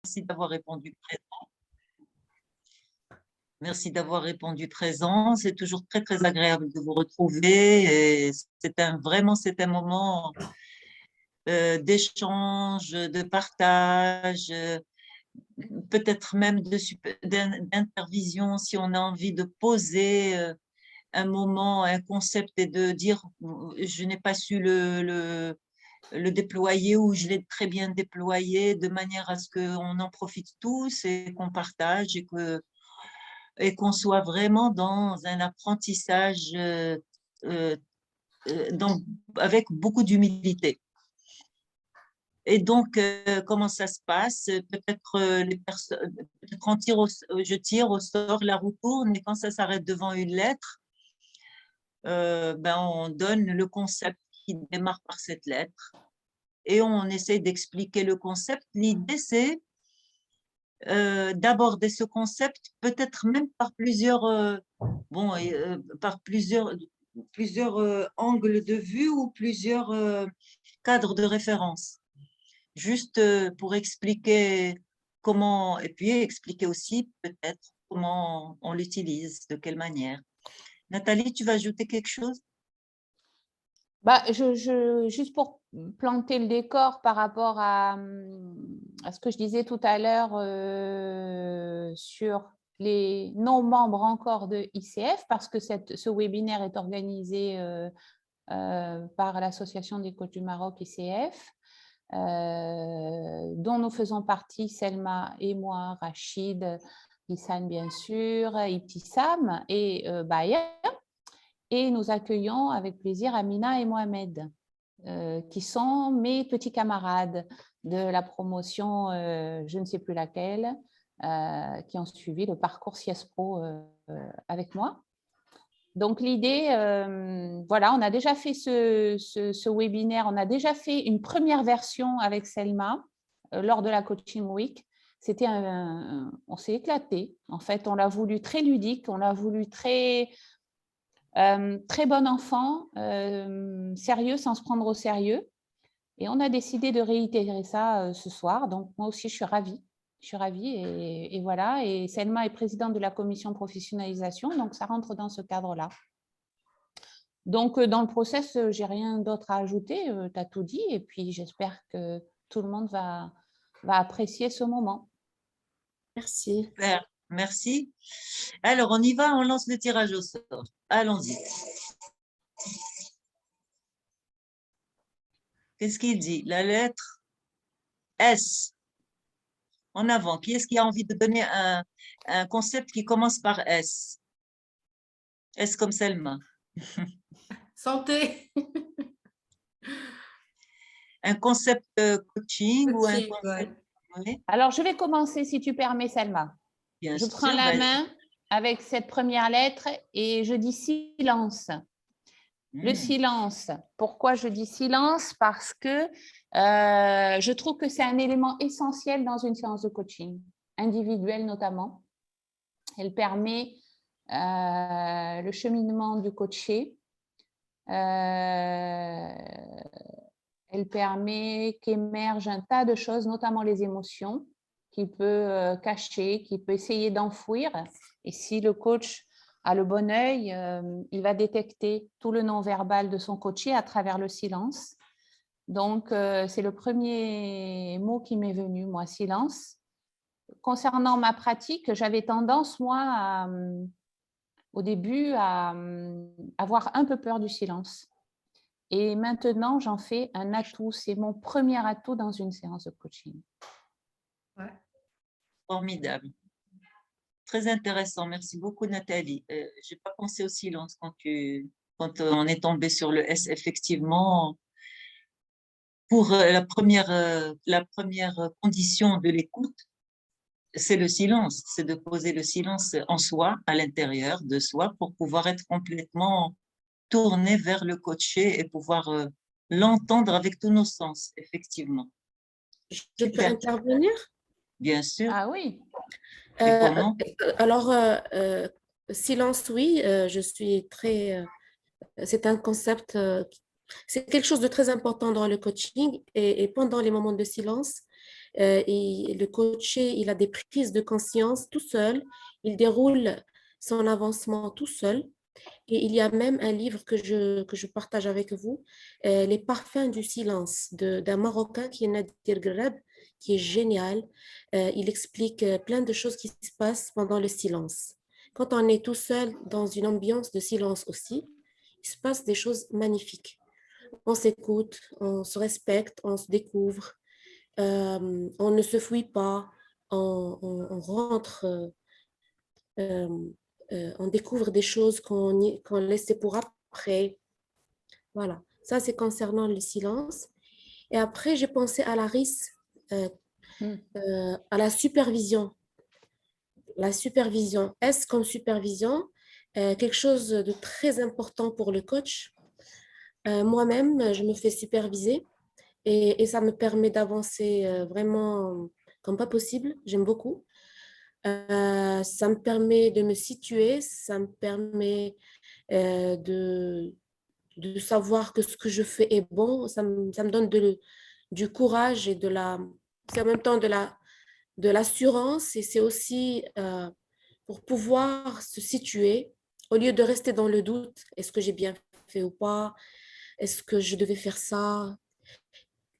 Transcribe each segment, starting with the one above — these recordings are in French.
Merci d'avoir répondu présent. Merci d'avoir répondu présent. C'est toujours très, très agréable de vous retrouver. Et vraiment, c'est un moment d'échange, de partage, peut-être même d'intervision si on a envie de poser un moment, un concept et de dire je n'ai pas su le déployer ou je l'ai très bien déployé de manière à ce qu'on en profite tous et qu'on partage et qu'on soit vraiment dans un apprentissage euh, donc, avec beaucoup d'humilité. Et donc, comment ça se passe? Peut-être les personnes, je tire au sort, la roue tourne, et quand ça s'arrête devant une lettre, on donne le concept qui démarre par cette lettre et on essaie d'expliquer le concept. L'idée, c'est d'aborder ce concept peut-être même par plusieurs angles de vue ou plusieurs cadres de référence, juste pour expliquer comment, et puis expliquer aussi peut-être comment on l'utilise, de quelle manière. Nathalie, tu vas ajouter quelque chose? Juste pour planter le décor par rapport à ce que je disais tout à l'heure sur les non-membres encore de ICF, parce que ce webinaire est organisé par l'Association des coachs du Maroc ICF, dont nous faisons partie, Selma et moi, Rachid, Issan bien sûr, Ibtissam et Baya. Et nous accueillons avec plaisir Amina et Mohamed, qui sont mes petits camarades de la promotion, je ne sais plus laquelle, qui ont suivi le parcours CIESPRO avec moi. Donc l'idée, voilà, on a déjà fait ce webinaire, on a déjà fait une première version avec Selma lors de la Coaching Week. On s'est éclaté. En fait, on l'a voulu très ludique, on l'a voulu très bon enfant, sérieux sans se prendre au sérieux. Et on a décidé de réitérer ça ce soir. Donc, moi aussi, je suis ravie. Je suis ravie et voilà. Et Selma est présidente de la commission professionnalisation, donc ça rentre dans ce cadre-là. Donc, dans le process, j'ai rien d'autre à ajouter. Tu as tout dit et puis j'espère que tout le monde va apprécier ce moment. Merci. Super, merci. Alors, on y va, on lance le tirage au sort. Allons-y. Qu'est-ce qu'il dit? La lettre S. En avant. Qui est-ce qui a envie de donner un concept qui commence par S? S comme Selma. Santé. Un concept coaching ou un Coaching, concept… Oui, Alors, je vais commencer, si tu permets, Selma. bien Je prends sûr. la main avec cette première lettre et je dis silence. Le silence. Pourquoi je dis silence? Parce que je trouve que c'est un élément essentiel dans une séance de coaching, individuelle notamment. Elle permet le cheminement du coaché. Elle permet qu'émerge un tas de choses, notamment les émotions, qu'il peut cacher, qu'il peut essayer d'enfouir. Et si le coach a le bon œil, il va détecter tout le non-verbal de son coaché à travers le silence. Donc, c'est le premier mot qui m'est venu, moi, silence. Concernant ma pratique, j'avais tendance, moi, au début, à avoir un peu peur du silence. Et maintenant, j'en fais un atout. C'est mon premier atout dans une séance de coaching. Ouais. Formidable. Très intéressant. Merci beaucoup, Nathalie. Je n'ai pas pensé au silence quand on est tombé sur le S, effectivement. Pour la première condition de l'écoute, c'est le silence. C'est de poser le silence en soi, à l'intérieur de soi, pour pouvoir être complètement tourner vers le coaché et pouvoir l'entendre avec tous nos sens, effectivement. Je peux intervenir? Bien sûr. Ah oui. Et comment? Alors, silence, oui, je suis très… c'est un concept, c'est quelque chose de très important dans le coaching et pendant les moments de silence, Et le coaché, il a des prises de conscience tout seul, il déroule son avancement tout seul. Et il y a même un livre que je partage avec vous, Les parfums du silence, d'un Marocain qui est Nadir Greb, qui est génial. Il explique plein de choses qui se passent pendant le silence. Quand on est tout seul dans une ambiance de silence aussi, il se passe des choses magnifiques. On s'écoute, on se respecte, on se découvre, on ne se fuit pas, on rentre, euh, on découvre des choses qu'on laissait pour après. Voilà, ça c'est concernant le silence. Et après, j'ai pensé à la RIS, euh, à la supervision. La supervision, est-ce comme supervision quelque chose de très important pour le coach? Moi-même, je me fais superviser et ça me permet d'avancer vraiment comme pas possible. J'aime beaucoup. Ça me permet de me situer, ça me permet de savoir que ce que je fais est bon. Ça me donne du courage et c'est en même temps de l'assurance et c'est aussi pour pouvoir se situer au lieu de rester dans le doute. Est-ce que j'ai bien fait ou pas? Est-ce que je devais faire ça?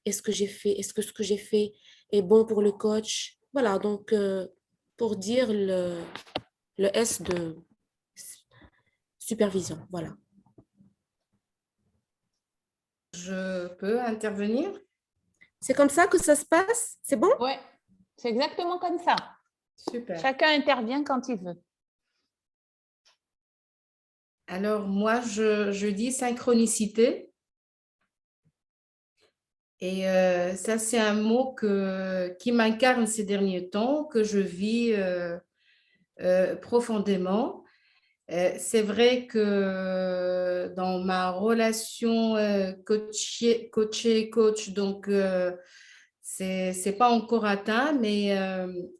Est-ce que ce que j'ai fait est bon pour le coach? Voilà, donc pour dire le S de supervision. Voilà. Je peux intervenir? C'est comme ça que ça se passe? C'est bon? Oui, c'est exactement comme ça. Super. Chacun intervient quand il veut. Alors, moi, je dis synchronicité. Et ça, c'est un mot qui m'incarne ces derniers temps, que je vis profondément. C'est vrai que dans ma relation coach, donc c'est pas encore atteint, mais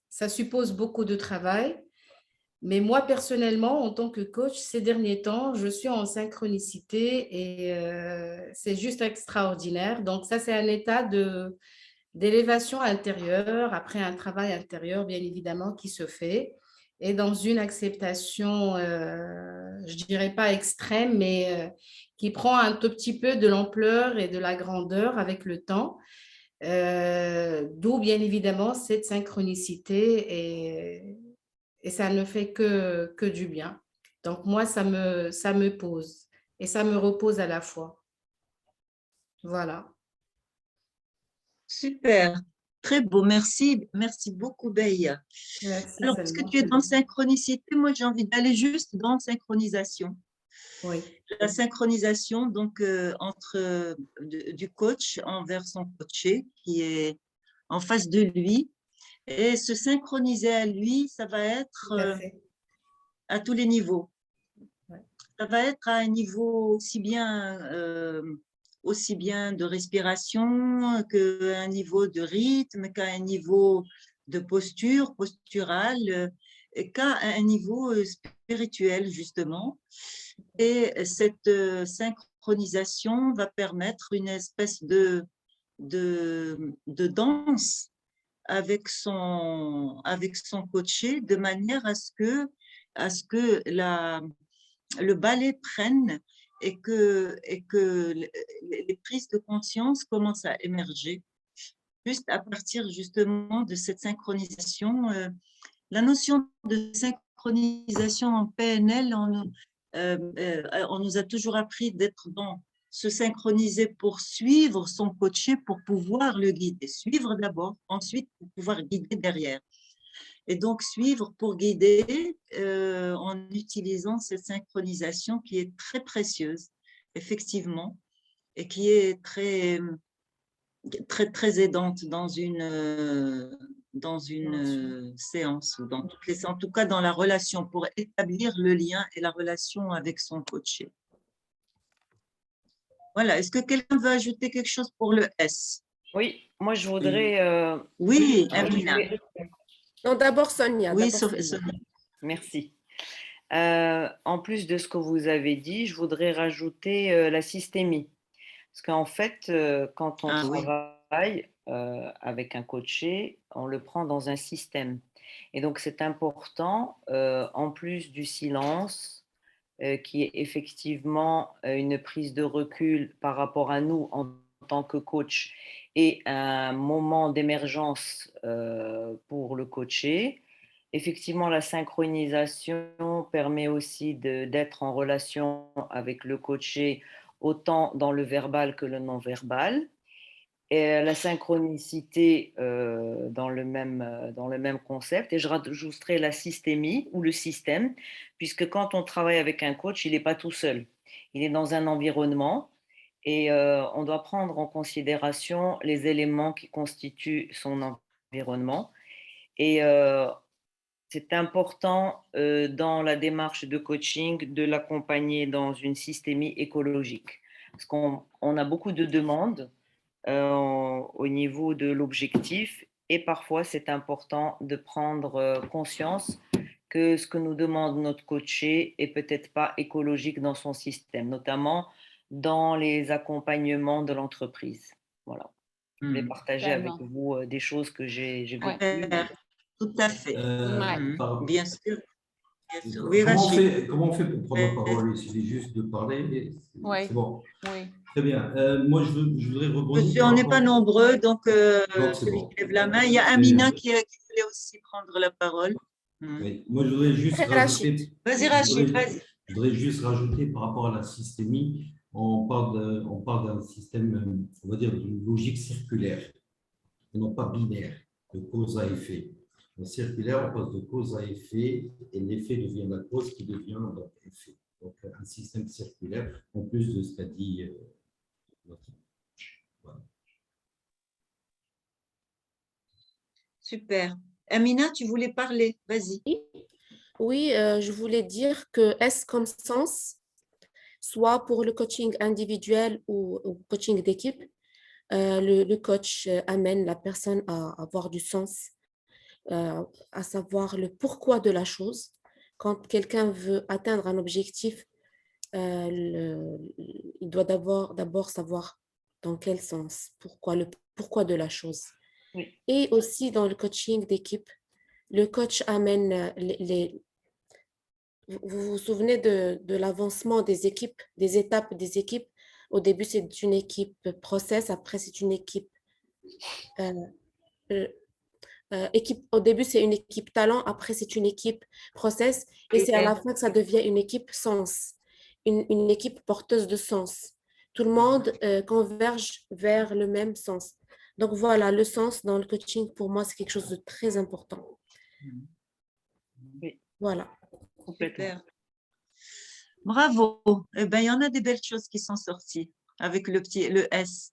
ça suppose beaucoup de travail. Mais moi, personnellement, en tant que coach, ces derniers temps, je suis en synchronicité et c'est juste extraordinaire. Donc ça, c'est un état d'élévation intérieure, après un travail intérieur, bien évidemment, qui se fait. Et dans une acceptation, je dirais pas extrême, mais qui prend un tout petit peu de l'ampleur et de la grandeur avec le temps. D'où, bien évidemment, cette synchronicité et ça ne fait que du bien. Donc, moi, ça me pose et ça me repose à la fois. Voilà. Super, très beau, merci, merci beaucoup, Beya. Merci, Alors, puisque Salma. tu es dans synchronicité, moi j'ai envie d'aller juste dans synchronisation. Oui. La synchronisation donc entre du coach envers son coaché qui est en face de lui et se synchroniser à lui, ça va être Tout à fait. à tous les niveaux. Ouais. Ça va être à un niveau aussi bien de respiration qu'à un niveau de rythme, qu'à un niveau de posture, posturale, et qu'à un niveau spirituel, justement. Et cette synchronisation va permettre une espèce de danse avec son coaché, de manière à ce que le ballet prenne et que les prises de conscience commencent à émerger juste à partir justement de cette synchronisation. La notion de synchronisation en PNL, on nous a toujours appris d'être dans se synchroniser pour suivre son coaché, pour pouvoir le guider. Suivre d'abord, ensuite pour pouvoir guider derrière. Et donc, suivre pour guider en utilisant cette synchronisation qui est très précieuse, effectivement, et qui est très, très, très aidante dans une séance, ou dans toutes les, en tout cas dans la relation, pour établir le lien et la relation avec son coaché. Voilà. Est-ce que quelqu'un veut ajouter quelque chose pour le S? Oui, moi je voudrais Oui, Amina. Non, d'abord Sonia. Oui, d'abord Sonia. Sonia. merci. En plus de ce que vous avez dit, je voudrais rajouter la systémie. Parce qu'en fait, quand on travaille, avec un coaché, on le prend dans un système. Et donc, c'est important, en plus du silence, qui est effectivement une prise de recul par rapport à nous en tant que coach et un moment d'émergence pour le coaché. Effectivement, la synchronisation permet aussi d'être en relation avec le coaché autant dans le verbal que le non-verbal. Et la synchronicité dans le même concept. Et je rajouterai la systémie ou le système, puisque quand on travaille avec un coach, il n'est pas tout seul. Il est dans un environnement et on doit prendre en considération les éléments qui constituent son environnement. Et c'est important dans la démarche de coaching de l'accompagner dans une systémie écologique. Parce qu'on a beaucoup de demandes au niveau de l'objectif. Et parfois, c'est important de prendre conscience que ce que nous demande notre coaché est peut-être pas écologique dans son système, notamment dans les accompagnements de l'entreprise. Voilà. Je voulais partager avec Tellement. vous des choses que j'ai Ouais. vécues. Tout à fait. Ouais. Bien sûr. Bien sûr. Oui, Rachid. Comment on fait pour prendre la parole? Il suffit juste de parler. Oui. C'est bon. Oui. Très bien. Moi, je voudrais rebondir par On n'est pas rapport. nombreux, donc Donc, c'est celui bon. qui lève la main. Il y a Mais, Amina qui voulait aussi prendre la parole. oui. Moi, je voudrais juste Rachid. rajouter. Vas-y, Rachid, vas-y. Je voudrais juste rajouter par rapport à la systémie, on parle d'un système, on va dire, d'une logique circulaire, et non pas binaire, de cause à effet. En circulaire, on passe de cause à effet, et l'effet devient la cause qui devient donc effet. Donc, un système circulaire, en plus de ce qu'a dit notre. Voilà. Super. Amina, tu voulais parler. Vas-y. Oui, je voulais dire que S comme sens, soit pour le coaching individuel ou coaching d'équipe, le coach amène la personne à avoir du sens, à savoir le pourquoi de la chose. Quand quelqu'un veut atteindre un objectif, il doit d'abord savoir dans quel sens, le pourquoi de la chose. Oui. Et aussi dans le coaching d'équipe, le coach amène vous vous souvenez de l'avancement des équipes, des étapes des équipes. Au début, c'est une équipe process, après, c'est une équipe, euh, euh, au début, c'est une équipe talent, après, c'est une équipe process, et c'est à la fin que ça devient une équipe sens, une équipe porteuse de sens. Tout le monde converge vers le même sens. Donc voilà, le sens dans le coaching, pour moi, c'est quelque chose de très important. Oui, Voilà. complètement. Super. Bravo. Eh ben, il y en a des belles choses qui sont sorties avec le S.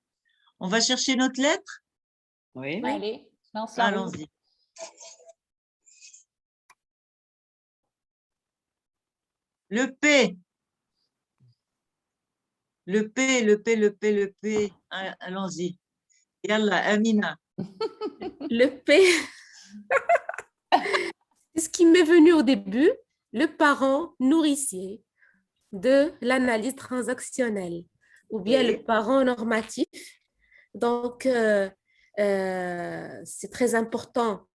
On va chercher notre lettre? Oui. Allez, lance la roue. Allons-y. Le P. Le P, le P, le P, le P. Allons-y. Yalla, Amina. Le P, c'est ce qui m'est venu au début, le parent nourricier de l'analyse transactionnelle ou bien Oui. le parent normatif. Donc, c'est très important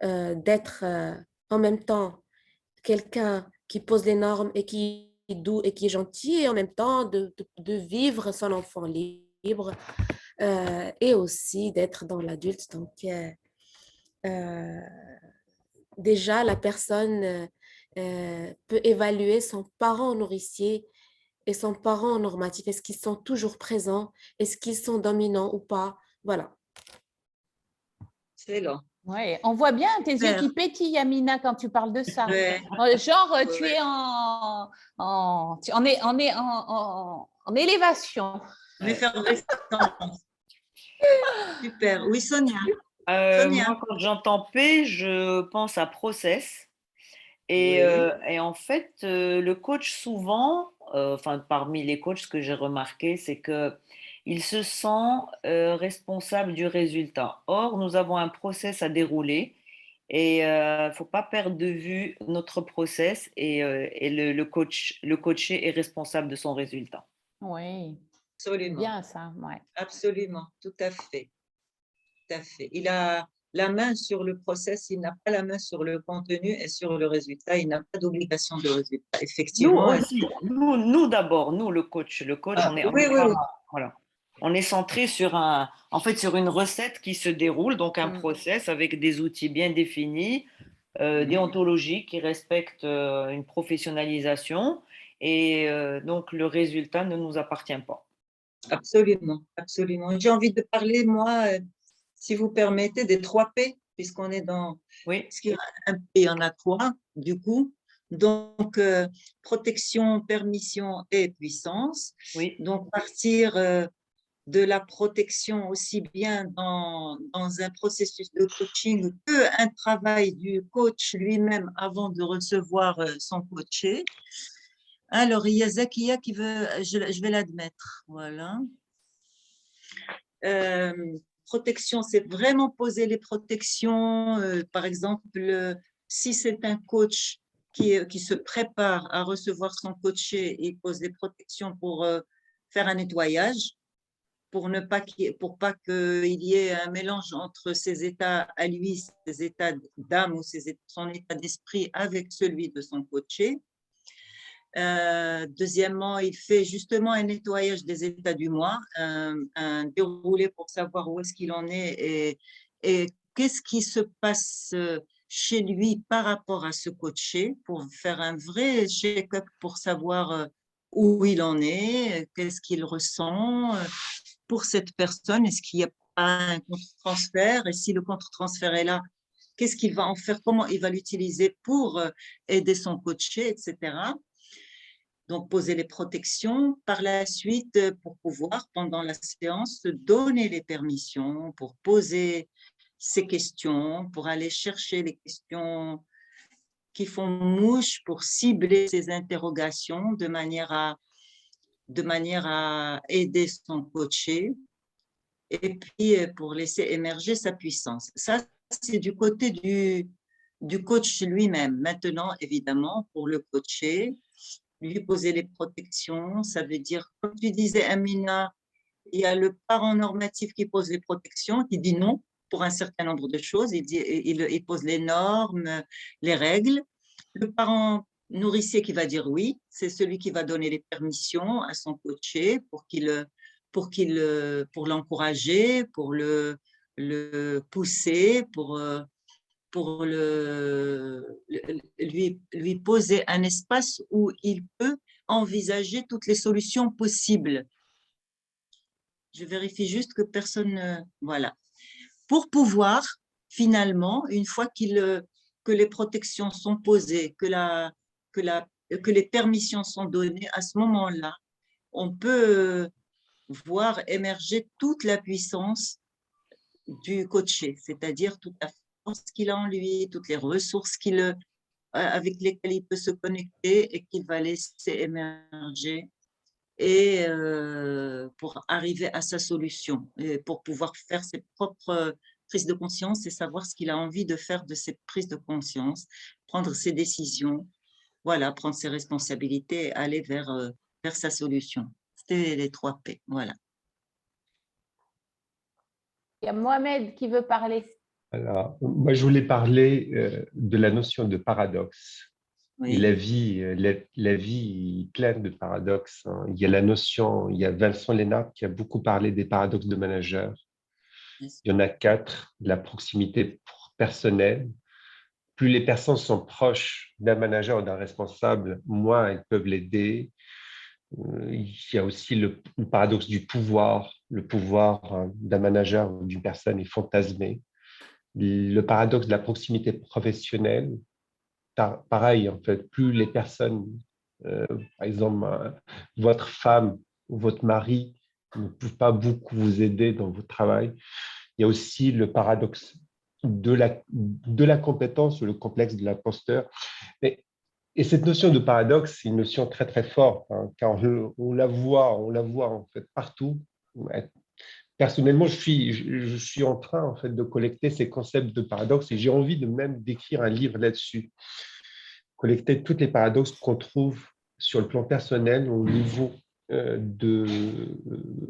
d'être en même temps quelqu'un qui pose les normes et qui est doux et qui est gentil et en même temps de vivre son enfant libre et aussi d'être dans l'adulte. Donc, déjà, la personne peut évaluer son parent nourricier et son parent normatif. Est-ce qu'ils sont toujours présents? Est-ce qu'ils sont dominants ou pas? Voilà. Excellent. Ouais, on voit bien tes yeux Super. qui pétillent, Amina, quand tu parles de ça. Ouais. Genre, tu Ouais. es en élévation. En effervescence. Super. Oui, Sonia. Sonia. Moi, quand j'entends P, je pense à process. Oui. Et en fait, le coach, souvent, enfin, parmi les coachs, ce que j'ai remarqué, c'est qu'il se sent responsable du résultat. Or, nous avons un process à dérouler et il ne faut pas perdre de vue notre process et le coaché est responsable de son résultat. Oui, c'est Absolument. bien ça. Ouais. Absolument. Tout à fait. à fait. Il a la main sur le process, il n'a pas la main sur le contenu et sur le résultat. Il n'a pas d'obligation de résultat. Nous Effectivement. aussi, nous d'abord, nous le coach. Le coach, Ah, on oui, est oui, pas, oui. voilà. On est centré sur en fait, sur une recette qui se déroule, donc un Mm. process avec des outils bien définis, déontologiques qui respectent une professionnalisation, et donc le résultat ne nous appartient pas. Absolument, absolument. J'ai envie de parler, moi, si vous permettez, des 3 P, puisqu'on est dans Oui, ce qu'il y a un P, il y en a 3, du coup. Donc, protection, permission et puissance. oui, Donc, partir de la protection aussi bien dans un processus de coaching qu'un travail du coach lui-même avant de recevoir son coaché. Alors, il y a Zakia qui veut, je vais l'admettre, voilà. Protection, c'est vraiment poser les protections. Par exemple, si c'est un coach qui se prépare à recevoir son coaché, il pose des protections pour faire un nettoyage, pour pas qu'il y ait un mélange entre ses états à lui, ses états d'âme ou son état d'esprit avec celui de son coaché. Deuxièmement, il fait justement un nettoyage des états du moi, un déroulé pour savoir où est-ce qu'il en est et qu'est-ce qui se passe chez lui par rapport à ce coaché, pour faire un vrai check-up pour savoir où il en est, qu'est-ce qu'il ressent pour cette personne, est-ce qu'il y a un contre-transfert, et si le contre-transfert est là, qu'est-ce qu'il va en faire, comment il va l'utiliser pour aider son coaché, etc. Donc, poser les protections. Par la suite, pour pouvoir, pendant la séance, donner les permissions, pour poser ces questions, pour aller chercher les questions qui font mouche, pour cibler ces interrogations de manière à aider son coaché et puis pour laisser émerger sa puissance. Ça, c'est du côté du coach lui-même. Maintenant, évidemment, pour le coacher, lui poser les protections, ça veut dire, comme tu disais, Amina, il y a le parent normatif qui pose les protections, qui dit non pour un certain nombre de choses, il pose les normes, les règles. Le parent nourricier qui va dire oui, c'est celui qui va donner les permissions à son coaché pour l'encourager, pour le pousser, pour lui poser un espace où il peut envisager toutes les solutions possibles. Je vérifie juste que personne... voilà. Pour pouvoir, finalement, une fois que les protections sont posées, que les permissions sont données, à ce moment-là, on peut voir émerger toute la puissance du coaché, c'est-à-dire toute la force qu'il a en lui, toutes les ressources avec lesquelles il peut se connecter et qu'il va laisser émerger et pour arriver à sa solution, et pour pouvoir faire ses propres prises de conscience et savoir ce qu'il a envie de faire de ces prises de conscience, prendre ses décisions, voilà, prendre ses responsabilités et aller vers sa solution. C'était les 3 P, voilà. Il y a Mohamed qui veut parler. Alors, moi, je voulais parler de la notion de paradoxe. Et Oui, la vie est pleine de paradoxes, hein. Il y a la notion, il y a Vincent Lénard qui a beaucoup parlé des paradoxes de manager. Il y en a 4. La proximité personnelle. Plus les personnes sont proches d'un manager ou d'un responsable, moins elles peuvent l'aider. Il y a aussi le paradoxe du pouvoir. Le pouvoir d'un manager ou d'une personne est fantasmé. Le paradoxe de la proximité professionnelle. Pareil, en fait, plus les personnes, par exemple, votre femme ou votre mari ne peuvent pas beaucoup vous aider dans votre travail. Il y a aussi le paradoxe de la compétence ou le complexe de l'imposteur. Et cette notion de paradoxe, c'est une notion très, très forte, hein, car on la voit en fait partout. Personnellement, je suis en train en fait de collecter ces concepts de paradoxe et j'ai envie de même d'écrire un livre là-dessus, collecter tous les paradoxes qu'on trouve sur le plan personnel au niveau de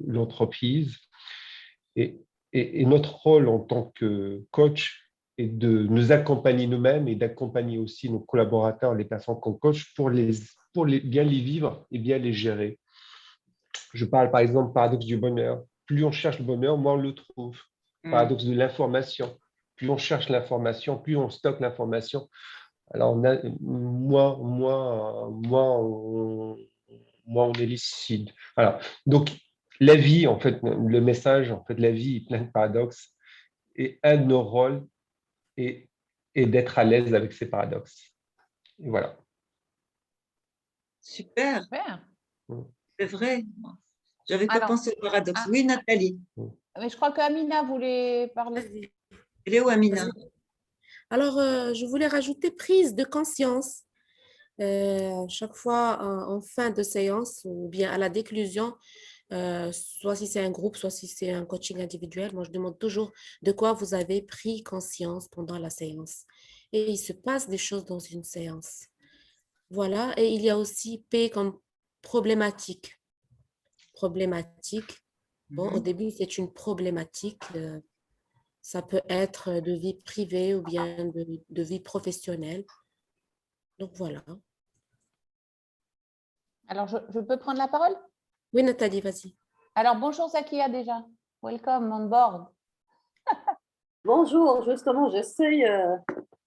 l'entreprise. Et Et notre rôle en tant que coach est de nous accompagner nous-mêmes et d'accompagner aussi nos collaborateurs, les personnes qu'on coach, pour bien les vivre et bien les gérer. Je parle par exemple paradoxe du bonheur. Plus on cherche le bonheur, moins on le trouve. Paradoxe de l'information. Plus on cherche l'information, plus on stocke l'information. Alors, moins on est lucide. Voilà. Donc, la vie, en fait, le message, en fait, la vie est plein de paradoxes. Et un de nos rôles est d'être à l'aise avec ces paradoxes. Et voilà. Super, Super. c'est vrai. J'avais pas Alors, pensé au paradoxe. Oui, Nathalie. Mais je crois qu'Amina voulait parler. Vas-y. Elle est où, Amina? Alors, je voulais rajouter prise de conscience. Chaque fois en fin de séance ou bien à la déclusion, soit si c'est un groupe, soit si c'est un coaching individuel, moi je demande toujours de quoi vous avez pris conscience pendant la séance. Et il se passe des choses dans une séance. Voilà, et il y a aussi P comme problématique. Problématique. Bon, au début, c'est une problématique. Ça peut être de vie privée ou bien de vie professionnelle. Donc voilà. Alors, je peux prendre la parole? Oui, Nathalie, vas-y. Alors, bonjour Zakia déjà. Welcome on board. Bonjour, justement, j'essaie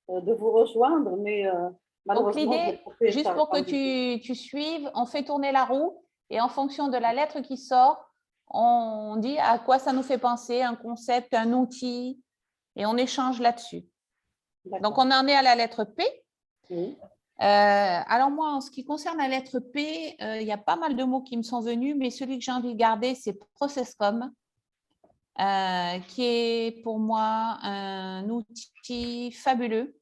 de vous rejoindre, mais Donc, malheureusement, l'idée, juste pour que tu suives, on fait tourner la roue et en fonction de la lettre qui sort, on dit à quoi ça nous fait penser, un concept, un outil, et on échange là-dessus. Donc, on en est à la lettre P. Oui. Alors moi, en ce qui concerne la lettre P, il y a pas mal de mots qui me sont venus, mais celui que j'ai envie de garder, c'est ProcessCom, qui est pour moi un outil fabuleux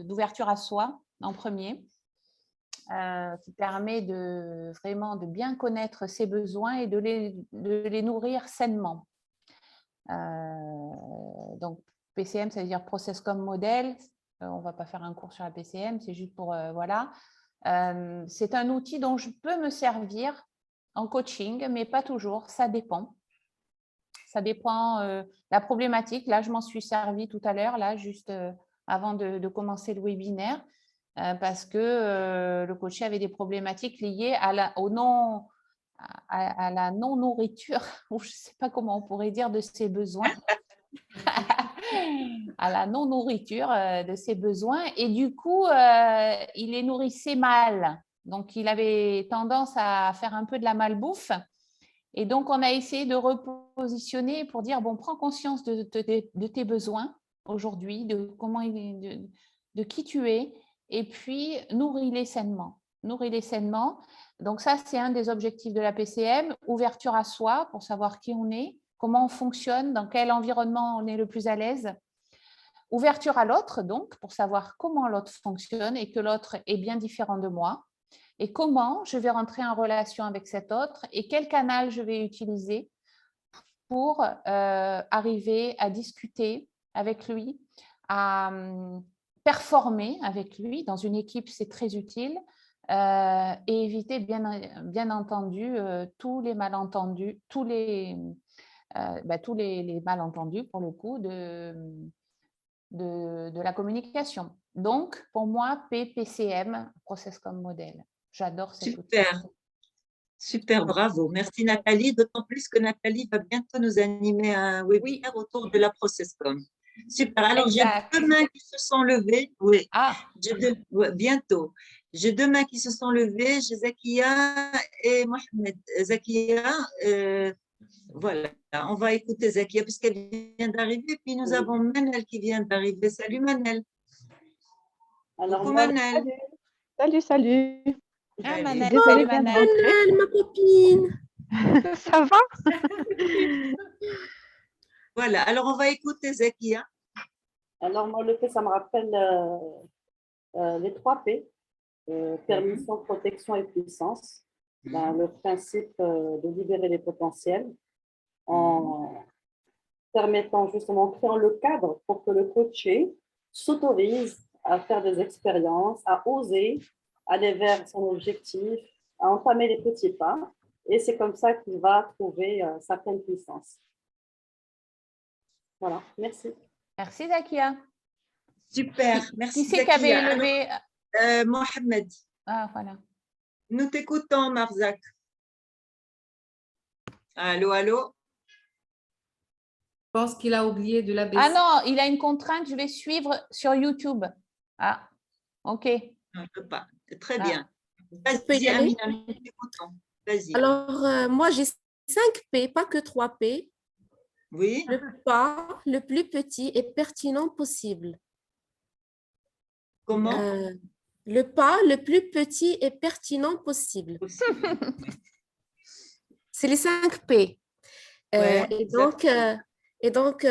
d'ouverture à soi en premier, qui permet vraiment de bien connaître ses besoins et de les nourrir sainement. Donc, PCM, ça veut dire ProcessCom Model. On ne va pas faire un cours sur la PCM, c'est juste pour… voilà. C'est un outil dont je peux me servir en coaching, mais pas toujours, ça dépend. Ça dépend la problématique. Là, je m'en suis servi tout à l'heure, là, juste avant de commencer le webinaire, parce que le coach avait des problématiques liées à la non-nourriture, ou je ne sais pas comment on pourrait dire, de ses besoins. À la non-nourriture de ses besoins. Et du coup, il les nourrissait mal. Donc, il avait tendance à faire un peu de la malbouffe. Et donc, on a essayé de repositionner pour dire, bon, prends conscience de tes besoins aujourd'hui, de qui tu es, et puis nourris-les sainement. Nourris-les sainement. Donc, ça, c'est un des objectifs de la PCM, ouverture à soi pour savoir qui on est, comment on fonctionne, dans quel environnement on est le plus à l'aise. Ouverture à l'autre, donc, pour savoir comment l'autre fonctionne et que l'autre est bien différent de moi. Et comment je vais rentrer en relation avec cet autre et quel canal je vais utiliser pour arriver à discuter avec lui, à performer avec lui. Dans une équipe, c'est très utile. Et éviter, bien entendu, tous les malentendus, tous les malentendus, pour le coup, de la communication. Donc, pour moi, PCM, ProcessCom Model. J'adore cet outil. Super, super, bravo. Merci Nathalie, d'autant plus que Nathalie va bientôt nous animer un webinaire autour de la ProcessCom. Super, alors j'ai deux mains qui se sont levées. Oui, bientôt. J'ai deux mains qui se sont levées, j'ai Zakia et Mohamed. Zakia, voilà, on va écouter Zakia puisqu'elle vient d'arriver, puis nous avons Manel qui vient d'arriver. Salut Manel. Alors, coucou Manel. Salut. Ah, Manel, Désolée, salut Manel. Manel, ma copine. Ça va? Voilà, alors on va écouter Zakia. Alors, moi, le P, ça me rappelle les 3 P, permission, protection et puissance. Le principe de libérer les potentiels en permettant justement, en créant le cadre pour que le coaché s'autorise à faire des expériences, à oser aller vers son objectif, à entamer les petits pas Et c'est comme ça qu'il va trouver sa pleine puissance. Voilà, merci. Merci, Zakia. Super, Qui merci c'est qui avait Zakia. levé? Alors, Mohamed, Ah, voilà. nous t'écoutons, Marzak. Allô, allô? Je pense qu'il a oublié de la baisser. Ah non, il a une contrainte, je vais suivre sur YouTube. Ah, ok. Non, je peux pas. Très Ah. bien. Je peux y Vas-y, aller? Amina, nous t'écoutons. Vas-y. Alors, moi, j'ai 5 P, pas que 3 P. Oui, Le pas le plus petit et pertinent possible. comment? Le pas le plus petit et pertinent possible. Possible. C'est les 5 P. Ouais, Et donc,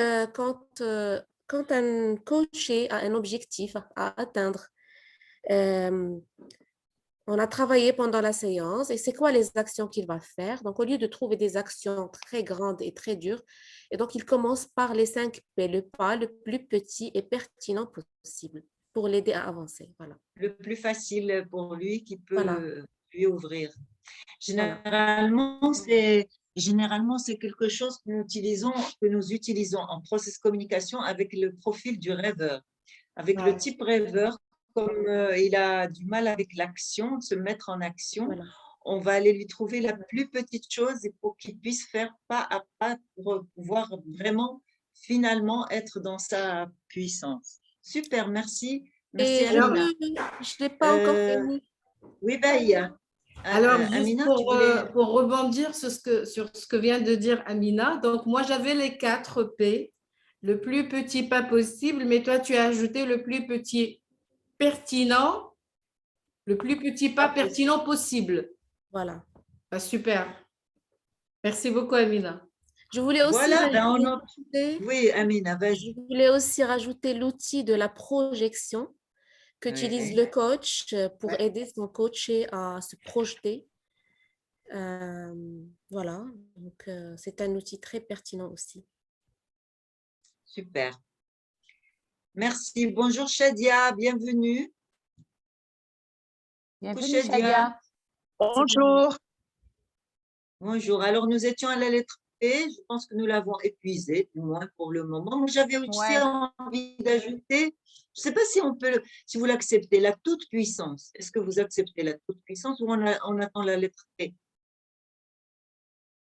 quand un coaché a un objectif à atteindre, on a travaillé pendant la séance et c'est quoi les actions qu'il va faire? Donc, au lieu de trouver des actions très grandes et très dures, et donc il commence par les 5 P, le pas le plus petit et pertinent possible pour l'aider à avancer. Voilà. le plus facile pour lui qui Voilà. peut lui ouvrir. Voilà. Généralement, c'est quelque chose que nous utilisons en process communication avec le profil du rêveur. Avec le type rêveur, comme il a du mal avec l'action, de se mettre en action, Voilà. on va aller lui trouver la plus petite chose et pour qu'il puisse faire pas à pas pour pouvoir vraiment, finalement, être dans sa puissance. Super, merci. Merci, Et Amina. je ne l'ai pas encore fini. Oui, Baïa. Alors, juste Amina, pour, tu voulais… pour rebondir sur ce que vient de dire Amina, donc moi j'avais les 4 P, le plus petit pas possible, mais toi tu as ajouté le plus petit pertinent, le plus petit pas pertinent possible. Voilà. Ah, super. Merci beaucoup, Amina. Je voulais aussi Voilà, oui, Amina, vas-y. je voulais aussi rajouter l'outil de la projection qu'utilise le coach pour aider son coaché à se projeter. Voilà, donc c'est un outil très pertinent aussi. Super. Merci. Bonjour Shadia, bienvenue. Bienvenue, Shadia. Bonjour. Bonjour. Alors, nous étions à la lettre P. Je pense que nous l'avons épuisée, du moins pour le moment. Moi, j'avais aussi envie d'ajouter, je ne sais pas si on peut, si vous l'acceptez, la toute-puissance. Est-ce que vous acceptez la toute-puissance ou on attend la lettre P?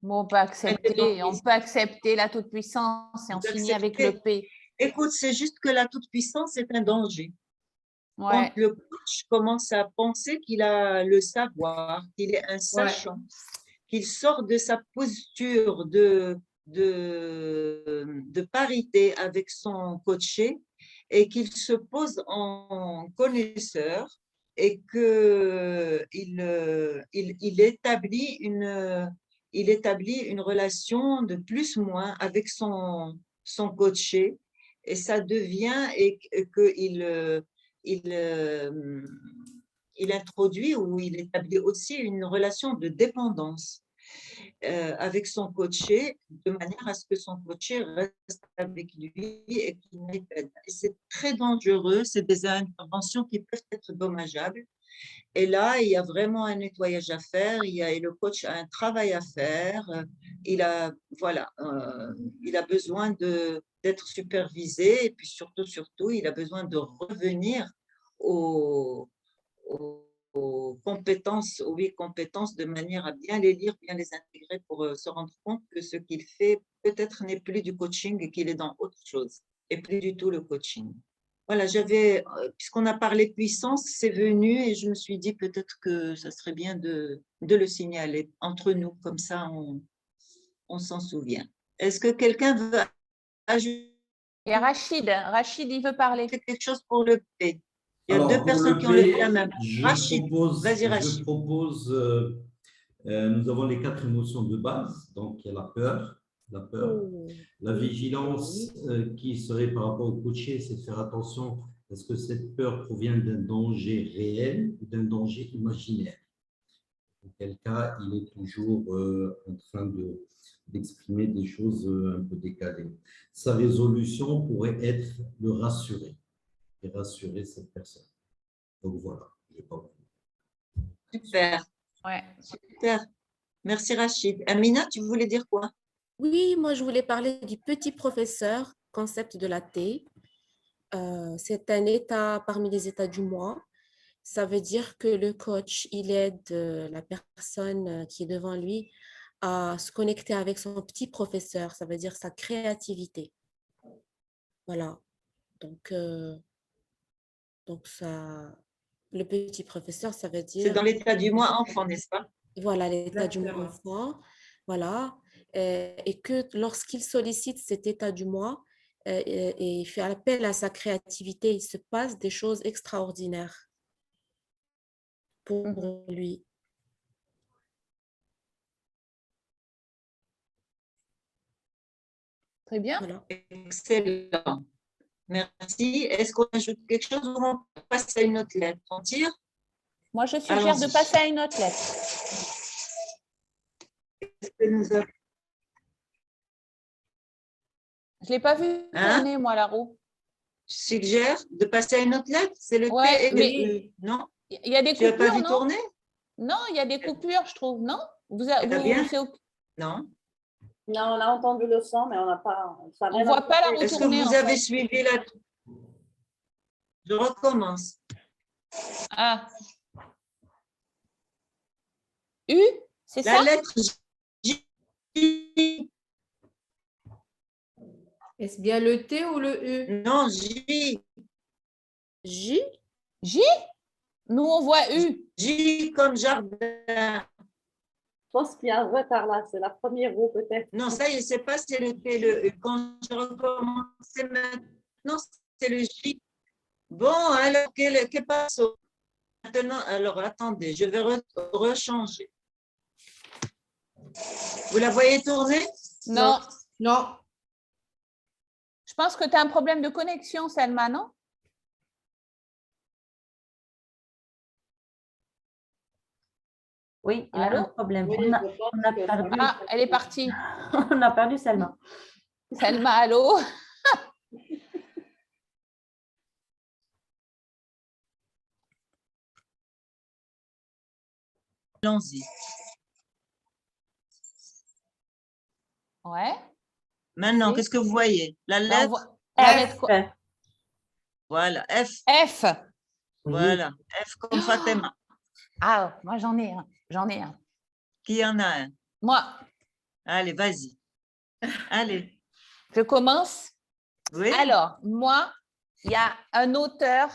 Bon, on peut accepter la toute-puissance et on finit avec le P. Écoute, c'est juste que la toute-puissance est un danger. Ouais. Quand le coach commence à penser qu'il a le savoir, qu'il est un sachant, qu'il sort de sa posture de parité avec son coaché et qu'il se pose en connaisseur et qu'il établit une relation de plus-moins avec son coaché et ça devient il introduit ou il établit aussi une relation de dépendance avec son coaché, de manière à ce que son coaché reste avec lui et qu'il l'aide. C'est très dangereux, c'est des interventions qui peuvent être dommageables. Et là, il y a vraiment un nettoyage à faire, et le coach a un travail à faire, il a besoin d'être supervisé et puis surtout, il a besoin de revenir aux compétences de manière à bien les lire, bien les intégrer pour se rendre compte que ce qu'il fait peut-être n'est plus du coaching et qu'il est dans autre chose et plus du tout le coaching. Voilà, puisqu'on a parlé puissance, c'est venu et je me suis dit peut-être que ça serait bien de le signaler entre nous, comme ça on s'en souvient. Est-ce que quelqu'un veut ajouter Et Rachid, il veut parler. quelque chose pour le P? Il y a Alors, deux personnes qui ont levé la main. Rachid, vas-y Rachid. Je propose, nous avons les 4 émotions de base, donc il y a la peur, la vigilance qui serait par rapport au coaché, c'est de faire attention, est-ce que cette peur provient d'un danger réel ou d'un danger imaginaire? Dans quel cas, il est toujours en train d'exprimer des choses un peu décalées. Sa résolution pourrait être de rassurer et rassurer cette personne. Donc voilà, je n'ai pas compris. Super. Ouais. Super. Merci Rachid. Amina, tu voulais dire quoi? Oui, moi, je voulais parler du petit professeur, concept de la T. C'est un état parmi les états du moi. Ça veut dire que le coach, il aide la personne qui est devant lui à se connecter avec son petit professeur. Ça veut dire sa créativité. Voilà. Donc ça, le petit professeur, ça veut C'est dire, dans l'état du moi enfant, n'est-ce pas? voilà, l'état du moi Exactement. enfant. Voilà. Et que lorsqu'il sollicite cet état du moi et fait appel à sa créativité, il se passe des choses extraordinaires pour lui. Très bien. Voilà. Excellent. Merci. Est-ce qu'on ajoute quelque chose ou on passe à une autre lettre? On tire? Moi, je suggère de Allons-y. passer à une autre lettre. Est-ce que nous avons- Je ne l'ai pas vu Hein? tourner, moi, la roue. Je suggère de passer à une autre lettre? C'est le Ouais, T et mais- le U. Non? Il y a des Tu n'as pas coupures, vu non? tourner? Non, il y a des coupures, je trouve, non? bien. c'est ok. Non. Non, on a entendu le son, mais on n'a pas. Ça a On rien voit pas la apporté. roue Est-ce que tourner, vous en avez fait. suivi la... Je recommence. Ah. U, c'est La ça? lettre J. Est-ce bien le T ou le U? Non, J. J, J? Nous, on voit U. J comme jardin. Je pense qu'il y a un retard là. C'est la première roue, peut-être. Non, ça y est, c'est pas c'est le T, le U. Quand je recommence, c'est maintenant, c'est le J. Bon, alors, que passe maintenant? Alors, attendez, je vais rechanger. Vous la voyez tourner? Non. Non. Je pense que tu as un problème de connexion, Selma, non? Oui, il y a Allô? un problème. Oui, On a, je pense on a que- perdu, Ah, elle est partie. on a perdu Selma. Selma, allô? Allons-y. Ouais. Maintenant, Si. qu'est-ce que vous voyez? La Là, on lettre, voit la lettre quoi? F. voilà, F. F. Oui. Voilà, F comme Fatima. Ah, moi, j'en ai un. J'en ai un. Qui en a un? Moi, Allez, vas-y. Allez. je commence. Oui? Alors, moi, il y a un auteur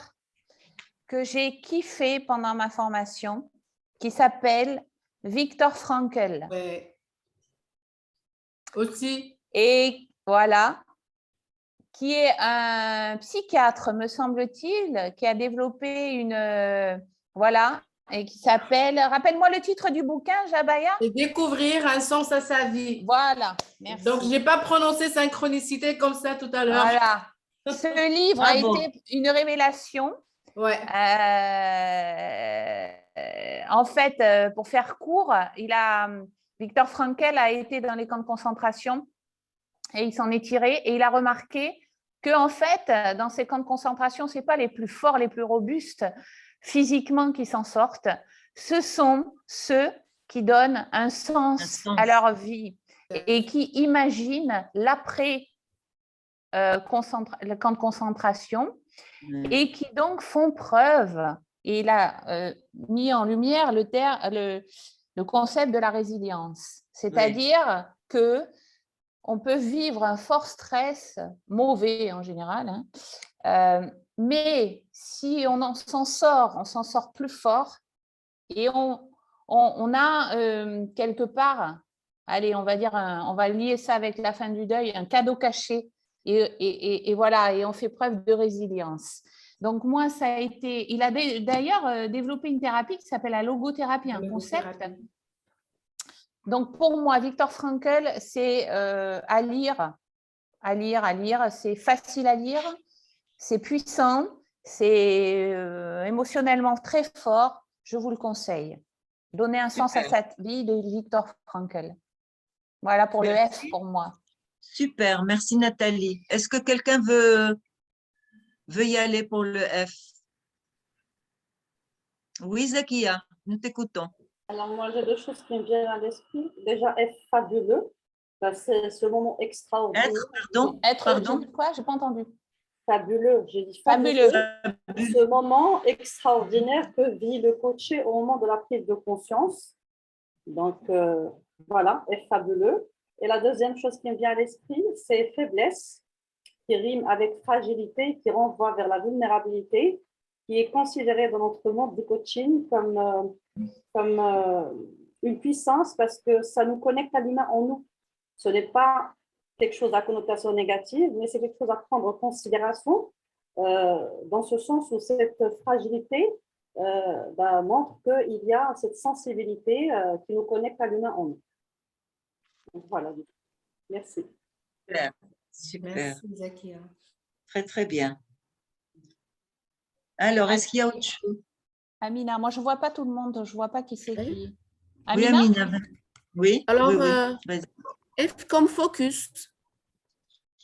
que j'ai kiffé pendant ma formation qui s'appelle Viktor Frankl. Ouais. Aussi. Et voilà, qui est un psychiatre, me semble-t-il, qui a développé une… voilà, et qui s'appelle… Rappelle-moi le titre du bouquin, Jabaya? Et découvrir un sens à sa vie. Voilà, merci. Donc, je n'ai pas prononcé synchronicité comme ça tout à l'heure. Voilà. Ce livre a Bravo. été une révélation. Ouais. En fait, pour faire court, Viktor Frankl a été dans les camps de concentration et il s'en est tiré et il a remarqué que en fait, dans ces camps de concentration, ce n'est pas les plus forts, les plus robustes physiquement qui s'en sortent, ce sont ceux qui donnent un sens à leur vie et qui imaginent l'après le camp de concentration et qui donc font preuve. Et il a mis en lumière le concept de la résilience, c'est-à-dire que on peut vivre un fort stress, mauvais en général, hein, mais si on s'en sort plus fort et on a quelque part, allez, on va dire, on va lier ça avec la fin du deuil, un cadeau caché et voilà, et on fait preuve de résilience. Donc moi, ça a été, il a d'ailleurs développé une thérapie qui s'appelle la logothérapie, un concept. Donc, pour moi, Viktor Frankl, c'est à lire, c'est facile à lire, c'est puissant, c'est émotionnellement très fort, je vous le conseille. Donner un sens à cette vie de Viktor Frankl. Voilà pour le F pour moi. Super, merci Nathalie. Est-ce que quelqu'un veut y aller pour le F? Oui, Zakia, nous t'écoutons. Alors, moi, j'ai deux choses qui me viennent à l'esprit. Déjà, être fabuleux. C'est ce moment extraordinaire. J'ai dit quoi? Je n'ai pas entendu. Fabuleux, j'ai dit Fabuleux. fabuleux. Ce moment extraordinaire que vit le coaché au moment de la prise de conscience. Donc, voilà, être fabuleux. Et la deuxième chose qui me vient à l'esprit, c'est faiblesse, qui rime avec fragilité, qui renvoie vers la vulnérabilité, qui est considérée dans notre monde du coaching comme une puissance parce que ça nous connecte à l'humain en nous. Ce n'est pas quelque chose à connotation négative, mais c'est quelque chose à prendre en considération dans ce sens où cette fragilité montre qu'il y a cette sensibilité qui nous connecte à l'humain en nous. Donc, voilà. Merci. Super. Super. Merci, Zakia. Très, très bien. Alors, est-ce qu'il y a autre chose? Amina, moi, je ne vois pas tout le monde. Je ne vois pas qui c'est qui. Oui, Amina. Oui. Alors, oui. F comme focus.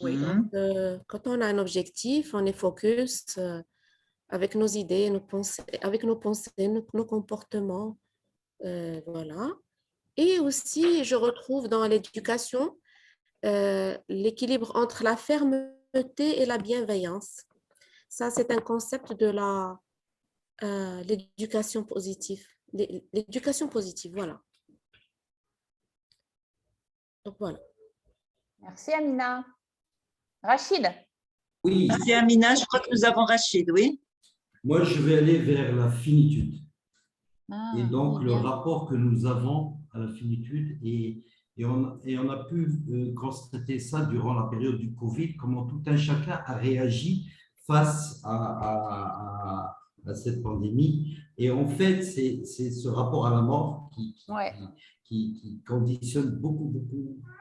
Oui. Donc, quand on a un objectif, on est focus avec nos idées, nos pensées, avec nos pensées, nos comportements. Voilà. Et aussi, je retrouve dans l'éducation l'équilibre entre la fermeté et la bienveillance. Ça, c'est un concept de l'éducation positive. L'éducation positive, voilà. Donc, voilà. Merci, Amina. Rachid. Oui. Merci, Amina. Je crois que nous avons Rachid, oui. Moi, je vais aller vers la finitude. Et donc, le bien. rapport que nous avons à la finitude, et on a pu constater ça durant la période du Covid, comment tout un chacun a réagi face à cette pandémie. Et en fait, c'est ce rapport à la mort qui conditionne beaucoup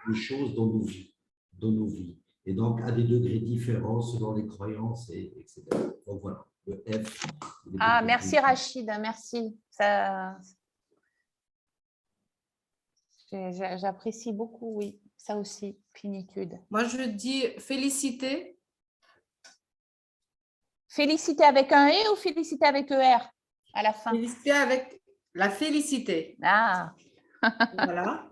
de choses dans nos vies. Et donc, à des degrés différents selon les croyances, etc. Donc, voilà. Le F. Ah, merci Rachid, merci. J'apprécie beaucoup, oui, ça aussi, finitude. Moi, je dis féliciter. Féliciter avec un E ou féliciter avec ER à la fin? Féliciter avec la félicité. Ah. Voilà.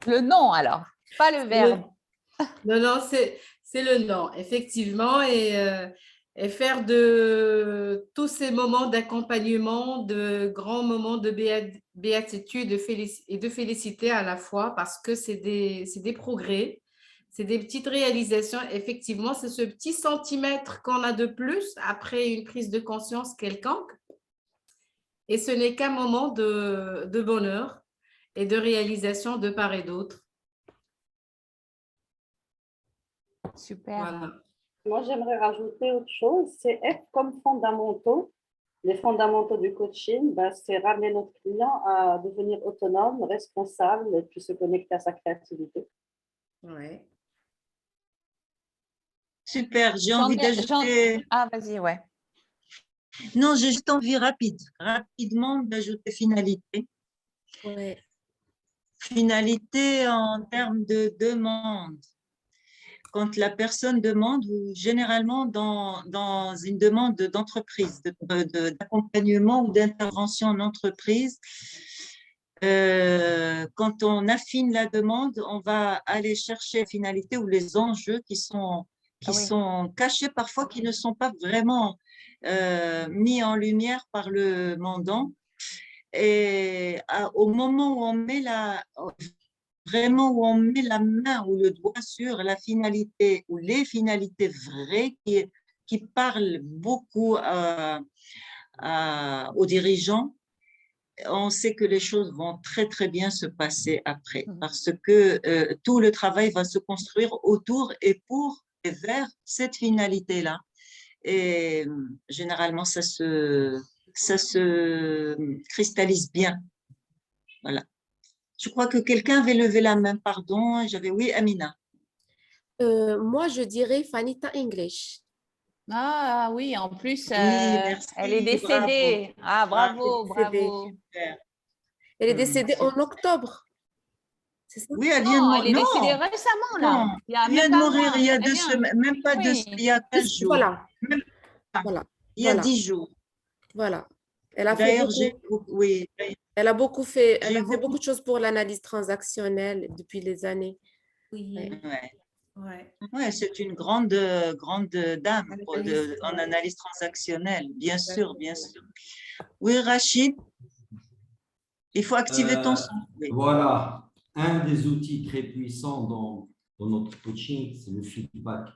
Le nom alors, pas le verbe. Non, c'est le nom, effectivement, et faire de tous ces moments d'accompagnement, de grands moments de béatitude et de félicité à la fois, parce que c'est des progrès, c'est des petites réalisations. Effectivement, c'est ce petit centimètre qu'on a de plus après une prise de conscience quelconque, et ce n'est qu'un moment de bonheur et de réalisation de part et d'autre. Super. Voilà. Moi, j'aimerais rajouter autre chose, c'est F comme fondamentaux. Les fondamentaux du coaching, c'est ramener notre client à devenir autonome, responsable et puis se connecter à sa créativité. Ouais. Super, j'ai envie d'ajouter… Ah, vas-y, ouais. Non, j'ai juste envie rapidement d'ajouter finalité. Ouais. Finalité en termes de demande. Quand la personne demande, ou généralement dans une demande d'entreprise, d'accompagnement ou d'intervention en entreprise, quand on affine la demande, on va aller chercher la finalité ou les enjeux qui sont cachés parfois, qui ne sont pas vraiment mis en lumière par le mandant. Et au moment où on met vraiment où on met la main ou le doigt sur la finalité ou les finalités vraies qui parlent beaucoup aux dirigeants, on sait que les choses vont très, très bien se passer après parce que tout le travail va se construire autour et pour et vers cette finalité-là. Et généralement, ça se cristallise bien. Voilà. Je crois que quelqu'un avait levé la main, pardon. Oui, Amina. Moi, je dirais Fanita English. Ah oui, en plus, merci, elle est décédée. Bravo. Ah, bravo, Elle est décédée. bravo. Super. Elle est décédée en octobre. C'est ça? Oui, elle vient de mourir. Elle est décédée récemment, là. Non, elle vient de mourir il y a 2 semaines, même pas 2 semaines, il y a 15 jours. Voilà. Même pas. Voilà. Il y a 10 jours. Voilà. Elle a fait D'ailleurs, beaucoup, elle a fait beaucoup de choses pour l'analyse transactionnelle depuis les années. Oui, ouais. ouais. Ouais, c'est une grande dame en analyse transactionnelle, bien sûr, bien sûr. Oui, Rachid, il faut activer ton son. Oui. Voilà, un des outils très puissants dans notre coaching, c'est le feedback.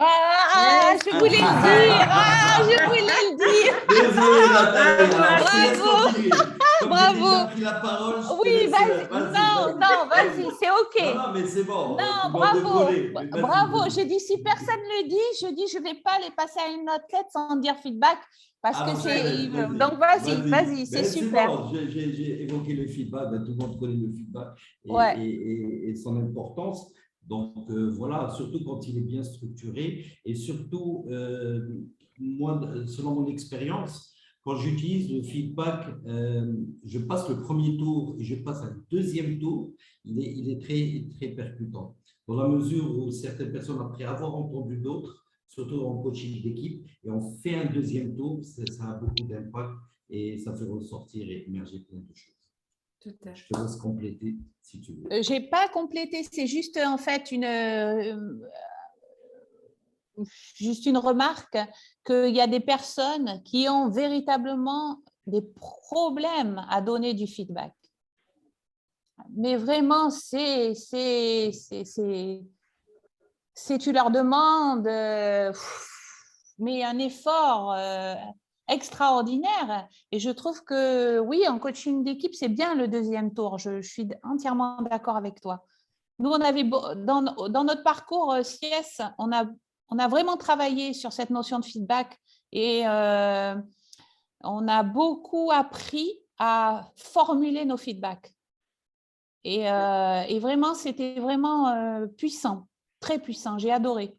Ah, je voulais le dire. Ah, je voulais le dire. Désolé, Nathalie. Alors, je te laisse Bravo. continuer. Comme j'ai déjà pris la parole, je te Oui, laisse. vas-y. Non, vas-y, c'est OK. Non, mais c'est bon. Non, Tout le monde est bravo. collé. Mais vas-y, Bravo. vas-y. J'ai dit, si personne ne le dit, je dis, je ne vais pas les passer à une autre lettre sans dire feedback. Parce que Alors, je te laisse, vas-y. Donc, vas-y, c'est Mais super. bon, j'ai évoqué le feedback. Ben, tout le monde connaît le feedback Ouais. et son importance. Donc, voilà, surtout quand il est bien structuré. Et surtout, moi, selon mon expérience, quand j'utilise le feedback, je passe le premier tour et je passe un deuxième tour, il est très, très percutant. Dans la mesure où certaines personnes, après avoir entendu d'autres, surtout en coaching d'équipe, et on fait un deuxième tour, ça a beaucoup d'impact et ça fait ressortir et émerger plein de choses. Tout à Je te laisse compléter si tu veux. Je n'ai pas complété, c'est juste en fait juste une remarque qu'il y a des personnes qui ont véritablement des problèmes à donner du feedback. Mais vraiment, tu leur demandes, mais un effort extraordinaire. Et je trouve que oui, en coaching d'équipe, c'est bien le deuxième tour. Je suis entièrement d'accord avec toi. Nous, on avait dans notre parcours CIES, on a vraiment travaillé sur cette notion de feedback et on a beaucoup appris à formuler nos feedbacks. Et vraiment, c'était vraiment puissant, très puissant. J'ai adoré.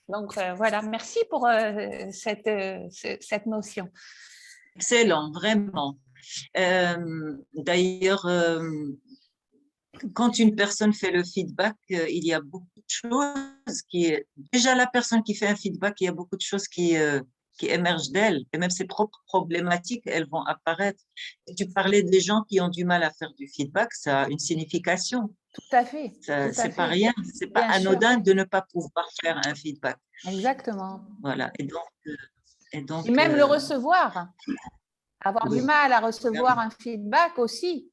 Donc, voilà, merci pour cette notion. Excellent, vraiment. D'ailleurs, quand une personne fait le feedback, il y a beaucoup de choses déjà la personne qui fait un feedback, il y a beaucoup de choses qui émergent d'elle, et même ses propres problématiques, elles vont apparaître. Et tu parlais des gens qui ont du mal à faire du feedback, ça a une signification. Tout à fait. C'est pas rien, c'est pas anodin de ne pas pouvoir faire un feedback. Exactement. Voilà, et donc, et même le recevoir, avoir du mal à recevoir un feedback aussi.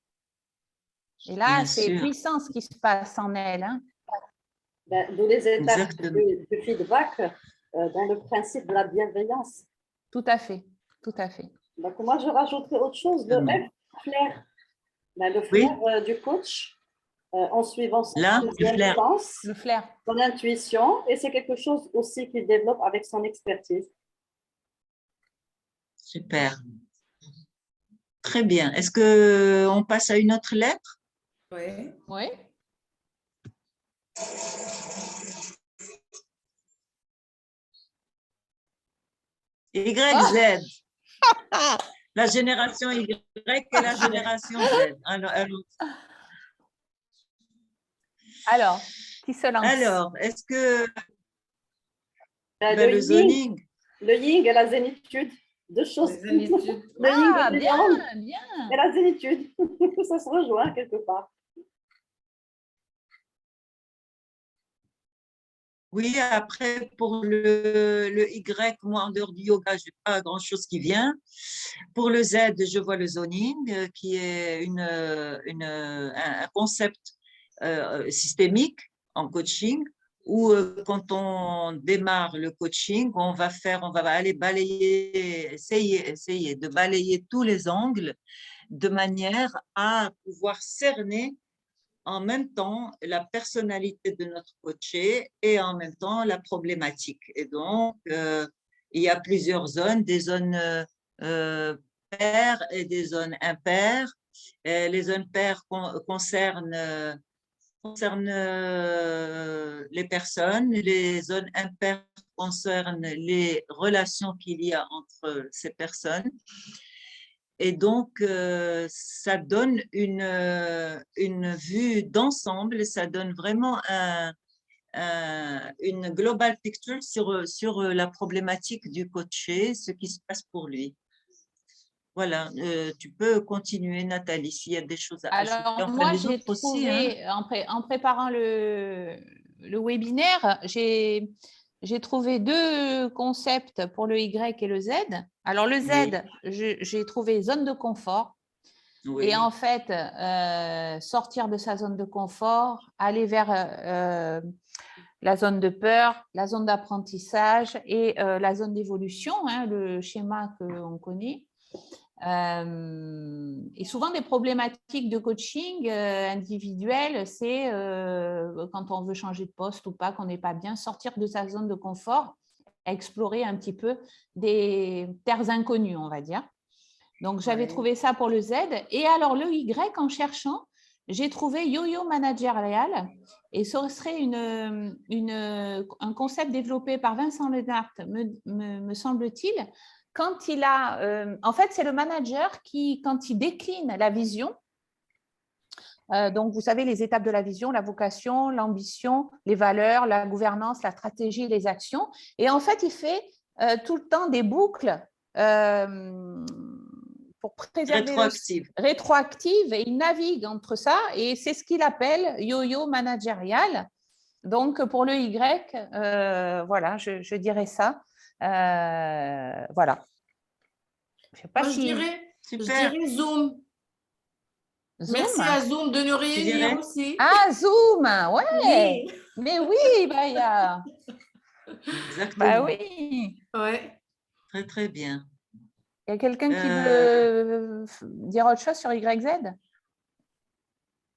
Et là, c'est puissant ce qui se passe en elle. Hein. D'où les étapes du feedback dans le principe de la bienveillance. Tout à fait, tout à fait. Donc, moi, je rajouterais autre chose, le flair. Le flair du coach, en suivant son flair, son intuition, et c'est quelque chose aussi qu'il développe avec son expertise. Super. Très bien. Est-ce qu'on passe à une autre lettre? Oui. Oui. YZ. La génération Y et la génération Z. Alors, qui se lance? Alors, est-ce que le zoning? Le yin et la zénitude. Deux choses. Le yin et la zénitude. Ça se rejoint quelque part. Oui, après, pour le Y, moi, en dehors du yoga, je n'ai pas grand-chose qui vient. Pour le Z, je vois le zoning, qui est un concept systémique en coaching, où quand on démarre le coaching, on va aller balayer, essayer de balayer tous les angles de manière à pouvoir cerner en même temps la personnalité de notre coaché et en même temps la problématique. Et donc, il y a plusieurs zones, des zones paires et des zones impaires. Et les zones paires concernent les personnes, les zones impaires concernent les relations qu'il y a entre ces personnes. Et donc, ça donne une vue d'ensemble, ça donne vraiment une global picture sur la problématique du coaché, ce qui se passe pour lui. Voilà, tu peux continuer, Nathalie, s'il y a des choses à ajouter. Alors, Enfin, moi, les j'ai autres aussi, hein. trouvé, en préparant le webinaire, j'ai trouvé deux concepts pour le Y et le Z. Alors, le Z, j'ai trouvé zone de confort. Oui, Et en fait, sortir de sa zone de confort, aller vers la zone de peur, la zone d'apprentissage et la zone d'évolution, hein, le schéma qu'on connaît. Et souvent, des problématiques de coaching individuel, c'est quand on veut changer de poste ou pas, qu'on n'est pas bien, sortir de sa zone de confort, explorer un petit peu des terres inconnues, on va dire. Donc, j'avais trouvé ça pour le Z. Et alors, le Y, en cherchant, j'ai trouvé yo-yo managérial. Et ce serait un concept développé par Vincent Lenart, me semble-t-il, quand il a… en fait, c'est le manager qui, quand il décline la vision, donc, vous savez, les étapes de la vision, la vocation, l'ambition, les valeurs, la gouvernance, la stratégie, les actions. Et en fait, il fait tout le temps des boucles pour préserver rétroactive et il navigue entre ça et c'est ce qu'il appelle yo-yo managérial. Donc, pour le Y, voilà, je dirais ça. Voilà. Je sais pas Moi, si… je dirais Zoom. Merci à Zoom de nous réunir aussi. Ah, Zoom, ouais. Oui. Mais oui, bah, il y a… Exactement. Bah oui. Ouais. Très, très bien. Il y a quelqu'un qui veut dire autre chose sur YZ?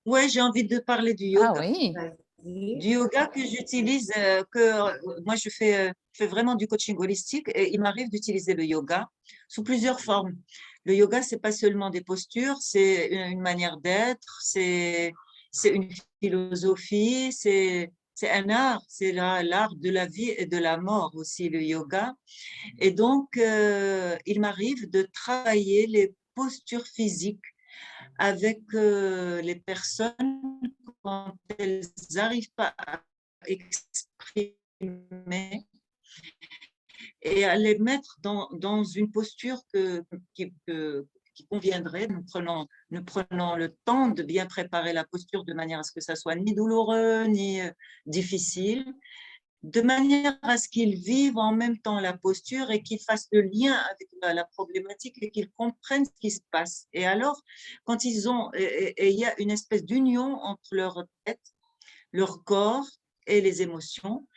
Oui, j'ai envie de parler du yoga. Ah oui. Du yoga que j'utilise, moi je fais vraiment du coaching holistique et il m'arrive d'utiliser le yoga sous plusieurs formes. Le yoga, c'est pas seulement des postures, c'est une manière d'être, c'est une philosophie, c'est un art, c'est l'art de la vie et de la mort aussi, le yoga. Et donc, il m'arrive de travailler les postures physiques avec les personnes quand elles n'arrivent pas à exprimer et à les mettre dans une posture qui conviendrait, nous prenons le temps de bien préparer la posture de manière à ce que ça soit ni douloureux ni difficile, de manière à ce qu'ils vivent en même temps la posture et qu'ils fassent le lien avec la problématique et qu'ils comprennent ce qui se passe. Et alors, quand il y a une espèce d'union entre leur tête, leur corps et les émotions,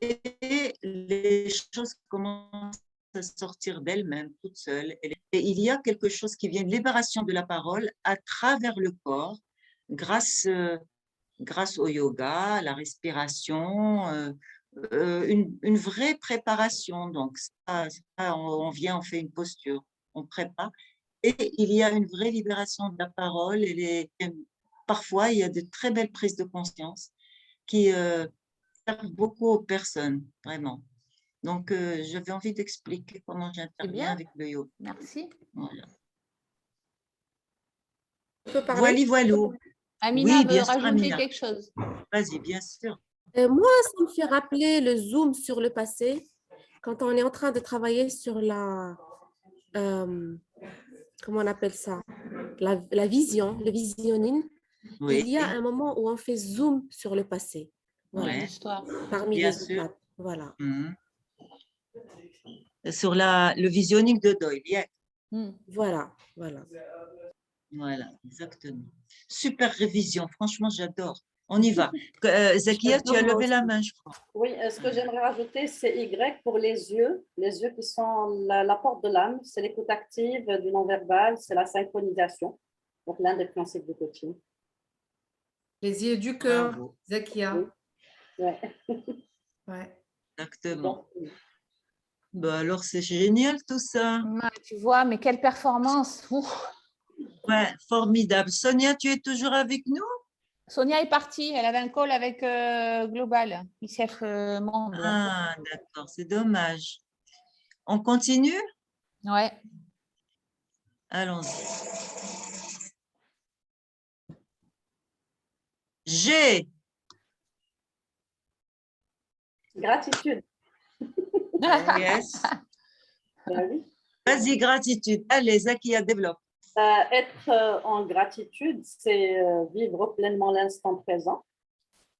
et les choses commencent à sortir d'elles-mêmes, toutes seules. Et il y a quelque chose qui vient de libération de la parole à travers le corps, grâce au yoga, à la respiration, une vraie préparation. Donc, on vient, on fait une posture, on prépare. Et il y a une vraie libération de la parole. Parfois, il y a de très belles prises de conscience qui servent beaucoup aux personnes, vraiment. Donc, j'avais envie d'expliquer comment j'interviens avec le yoga. Merci. Voilà. Voilou. Amina oui, veut bien sûr, rajouter Amina. quelque chose. Vas-y, bien sûr. Moi, ça me fait rappeler le zoom sur le passé, quand on est en train de travailler sur la, comment on appelle ça, la vision, le visionning. Oui. Il y a un moment où on fait zoom sur le passé. Voilà. L'histoire. Parmi bien les sûr. étapes. Voilà. Sur le visionning de Doyle. Voilà, voilà. Voilà, exactement. Super révision, franchement, j'adore. On y va. Zakia, tu as levé la main, je crois. Oui, ce que j'aimerais rajouter, c'est Y pour les yeux qui sont la porte de l'âme, c'est l'écoute active du non-verbal, c'est la synchronisation, donc l'un des principes du coaching. Les yeux du cœur, Zakia. Oui. Ouais. Exactement. Bah alors, c'est génial tout ça. Tu vois, mais quelle performance. Ouais, formidable. Sonia, tu es toujours avec nous? Sonia est partie, elle avait un call avec Global, ICF Monde. Ah, d'accord, c'est dommage. On continue? Ouais. Allons-y. G. Gratitude. Yes. Oui. Vas-y, gratitude. Allez, Zakia, développe. Être en gratitude, c'est vivre pleinement l'instant présent,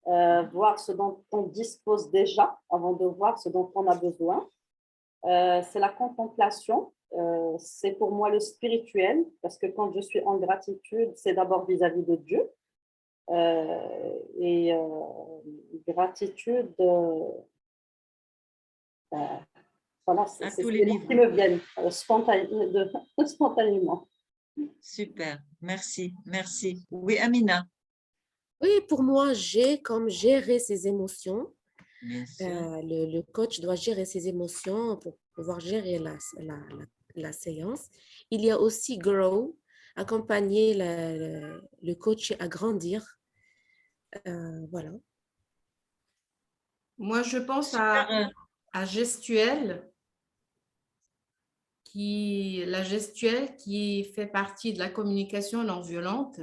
voir ce dont on dispose déjà avant de voir ce dont on a besoin. C'est la contemplation, c'est pour moi le spirituel, parce que quand je suis en gratitude, c'est d'abord vis-à-vis de Dieu. Gratitude, voilà, À c'est tous les les mots niveaux. qui me viennent spontanément. Super, merci, merci. Oui, Amina, Oui, pour moi, j'ai comme gérer ses émotions. bien sûr. Le coach doit gérer ses émotions pour pouvoir gérer la séance. Il y a aussi grow, accompagner le coach à grandir. Voilà. Moi, je pense Super, à Gestuelle, la gestuelle qui fait partie de la communication non violente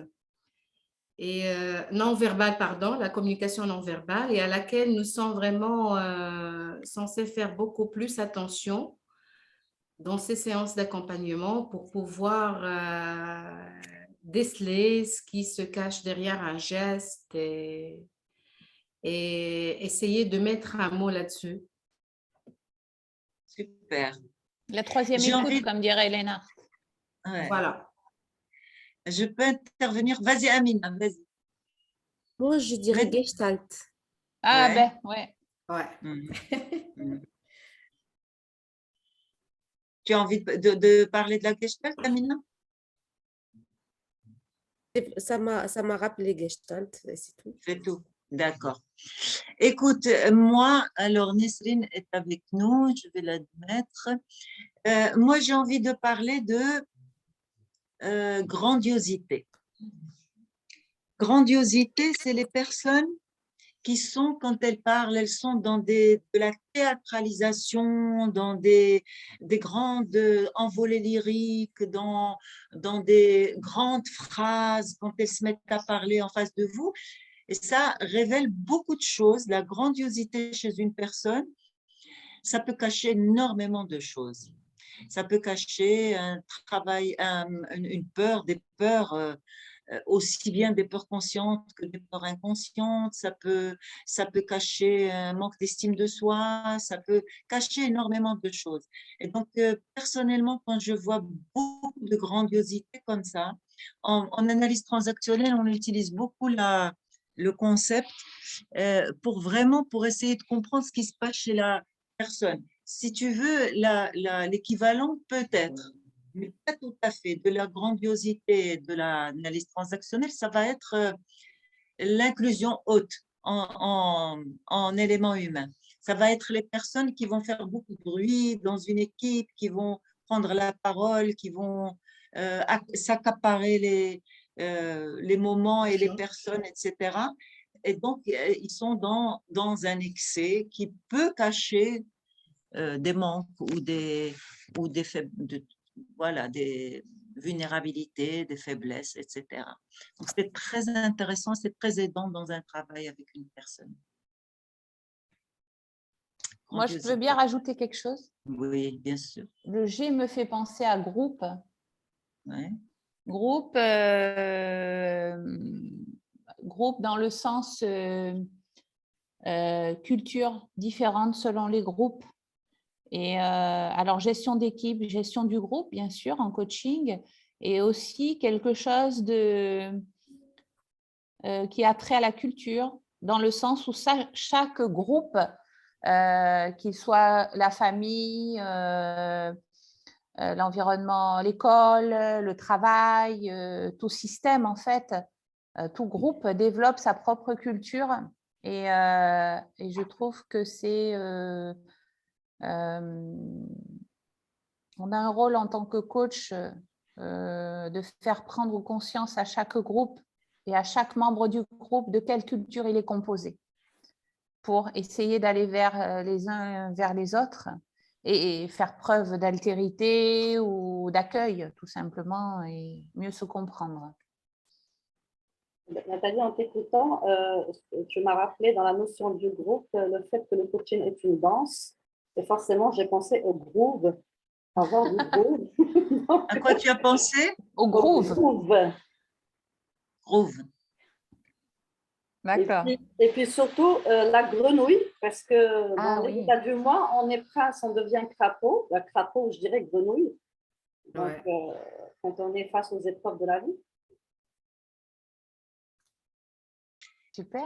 et non verbale, pardon, la communication non verbale, et à laquelle nous sommes vraiment censés faire beaucoup plus attention dans ces séances d'accompagnement pour pouvoir déceler ce qui se cache derrière un geste et essayer de mettre un mot là-dessus. super. La troisième J'ai écoute, envie, comme dirait Elena. ouais. Voilà. Je peux intervenir. Vas-y, Amina, vas-y. Moi, je dirais Mais- Gestalt. Ah Ouais. ben, ouais. Ouais. Mhm. Tu as envie de parler de la Gestalt, Amina? Ça m'a rappelé Gestalt, et c'est tout. C'est tout. D'accord. Écoute, moi, alors Nesrine est avec nous, je vais l'admettre. Moi, j'ai envie de parler de grandiosité. Grandiosité, c'est les personnes qui sont, quand elles parlent, elles sont dans de la théâtralisation, dans des grandes envolées lyriques, dans des grandes phrases, quand elles se mettent à parler en face de vous. Et ça révèle beaucoup de choses. La grandiosité chez une personne, ça peut cacher énormément de choses. Ça peut cacher un travail, une peur, des peurs, aussi bien des peurs conscientes que des peurs inconscientes. Ça peut cacher un manque d'estime de soi. Ça peut cacher énormément de choses. Et donc, personnellement, quand je vois beaucoup de grandiosité comme ça, en analyse transactionnelle, on utilise beaucoup le concept pour essayer de comprendre ce qui se passe chez la personne. Si tu veux, l'équivalent peut-être, mais pas tout à fait, de la grandiosité de l'analyse transactionnelle, ça va être l'inclusion haute en éléments humains. Ça va être les personnes qui vont faire beaucoup de bruit dans une équipe, qui vont prendre la parole, qui vont s'accaparer les moments et les personnes, etc. Et donc, ils sont dans un excès qui peut cacher des manques ou des voilà, des vulnérabilités, des faiblesses, etc. Donc, c'est très intéressant, c'est très aidant dans un travail avec une personne. Moi, je veux bien rajouter quelque chose. Oui, bien sûr. Le G me fait penser à groupe. Ouais. Groupe, groupe dans le sens culture différente selon les groupes. Et alors, gestion d'équipe, gestion du groupe, bien sûr, en coaching, et aussi quelque chose qui a trait à la culture, dans le sens où chaque groupe, qu'il soit la famille, l'environnement, l'école, le travail, tout système, en fait, tout groupe développe sa propre culture. Et je trouve que c'est... on a un rôle en tant que coach de faire prendre conscience à chaque groupe et à chaque membre du groupe de quelle culture il est composé pour essayer d'aller vers les uns vers les autres et faire preuve d'altérité ou d'accueil tout simplement et mieux se comprendre. Nathalie, en t'écoutant, tu m'as rappelé dans la notion du groupe le fait que le coaching est une danse. Et forcément, j'ai pensé au groove Avoir du groove. À quoi tu as pensé? Au groove. Groove. D'accord. Et puis surtout, la grenouille, parce que Ah dans oui. l'état du mois, on est prince, on devient crapaud. La crapaud, je dirais grenouille. Donc, Ouais. quand on est face aux épreuves de la vie. Super.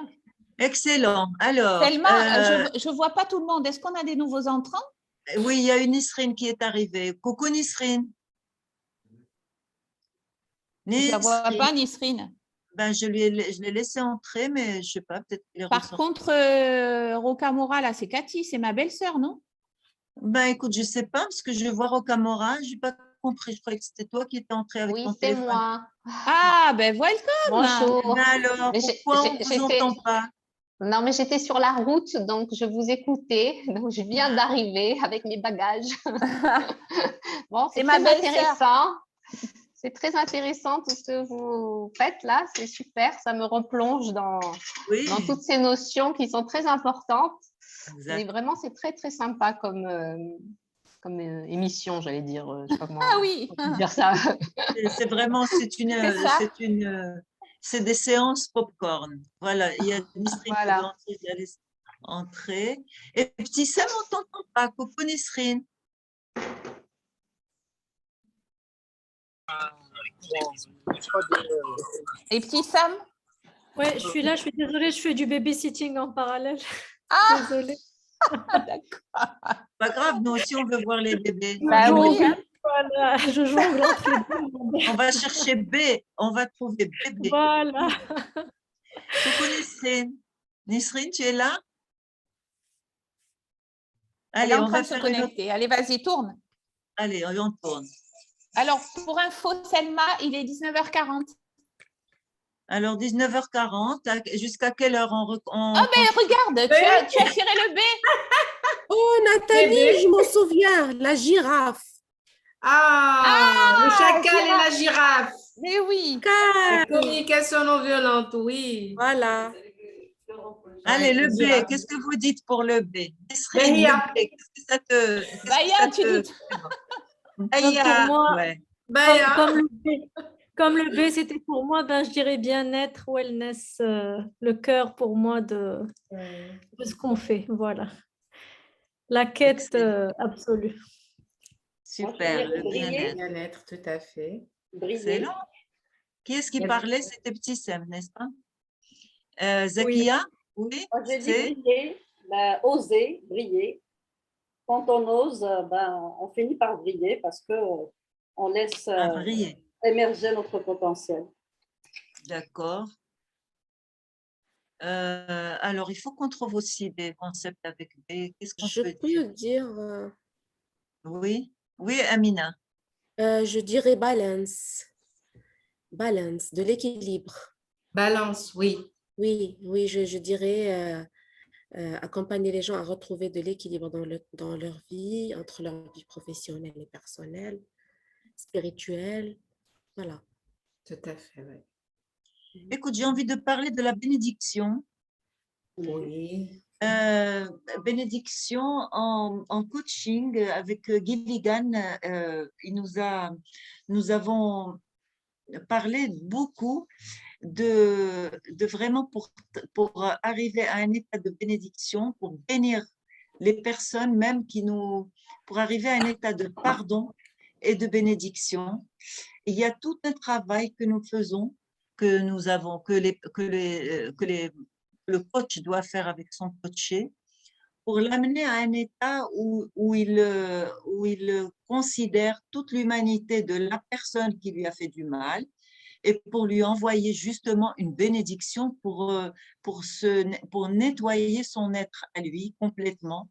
Excellent. Alors, Selma, je ne vois pas tout le monde. Est-ce qu'on a des nouveaux entrants? oui, il y a une Nisrine qui est arrivée. Coucou Nisrine. Je ne la vois Nisrine. pas, Nisrine. Ben, je l'ai laissé entrer, mais je ne sais pas, peut-être qu'elle est Par ressortie. contre, Rocamora, là, c'est Cathy, c'est ma belle-sœur, non? Ben, écoute, je ne sais pas, parce que je vois Rocamora, je n'ai pas compris. Je croyais que c'était toi qui étais entrée avec Oui, ton c'est téléphone. moi. Ah, ben welcome. Bonjour. Ben alors, Mais pourquoi on ne vous entend pas? Non, mais j'étais sur la route, donc je vous écoutais. Donc, je viens d'arriver avec mes bagages. Bon, c'est C'est ma très belle-sœur. intéressant. C'est très intéressant tout ce que vous faites là. C'est super. Ça me replonge dans Oui, toutes ces notions qui sont très importantes. exact. Mais vraiment, c'est très, très sympa comme émission, j'allais dire. Je sais pas comment Ah oui. dire ça. C'est vraiment, C'est ça. c'est des séances popcorn. Voilà, il y a Nisrine qui Voilà. doit entrer, je la laisse entrer. Et petit Sam, on ne t'entend pas. Coucou Nisrine. Et petit Sam? Ouais, je suis là, je suis désolée, je fais du babysitting en parallèle. Ah, Désolée. Pas grave, nous aussi, on veut voir les bébés. Bah Je oui, jongle, hein. voilà, je jongle entre les deux. On va chercher B, on va trouver bébé. Voilà. Coucou Nisrine. Nisrine, tu es là? Elle est Allez, en on train va de se faire une autre. connecter. Allez, vas-y, tourne. Allez, on tourne. Alors, pour info, Selma, il est 19h40. Alors, 19h40, jusqu'à quelle heure on Ah, mais regarde, tu as tiré le B. Oh, Nathalie, je m'en souviens, la girafe. Le chacal girafe. et la girafe. Mais oui. La communication non violente, oui. Voilà. Allez, le B, girafe. qu'est-ce que vous dites pour le B? Nisrine, Bahia. le B, qu'est-ce que ça te… Bahia, tu dis. Bahia, Pour moi, ouais. Bahia. comme le B, c'était pour moi, ben, je dirais bien-être, wellness, le cœur pour moi de ce qu'on fait. Voilà. La quête absolue. Super, le Briller. Bien-être, tout à fait. Briller. excellent. Qui est-ce qui Merci. parlait? C'était Petit Sam, n'est-ce pas? Oui. Zakia? Oui, Moi, j'ai dit c'est… briller, ben, oser, briller. Quand on ose, ben, on finit par briller parce que on laisse briller. émerger notre potentiel. D'accord. Alors, il faut qu'on trouve aussi des concepts avec B. Qu'est-ce qu'on Je peut dire? peux dire, Oui, oui, Amina. je dirais balance. Balance, de l'équilibre. Balance, oui. Oui, oui, je dirais accompagner les gens à retrouver de l'équilibre dans leur vie, entre leur vie professionnelle et personnelle, spirituelle. Voilà. Tout à fait, oui. Écoute, j'ai envie de parler de la bénédiction. Oui. Bénédiction en coaching avec Gilligan. Nous avons parlé beaucoup de vraiment pour arriver à un état de bénédiction, pour bénir les personnes même pour arriver à un état de pardon et de bénédiction. Il y a tout un travail que nous faisons, que le coach doit faire avec son coaché pour l'amener à un état où il considère toute l'humanité de la personne qui lui a fait du mal et pour lui envoyer justement une bénédiction pour nettoyer son être à lui complètement,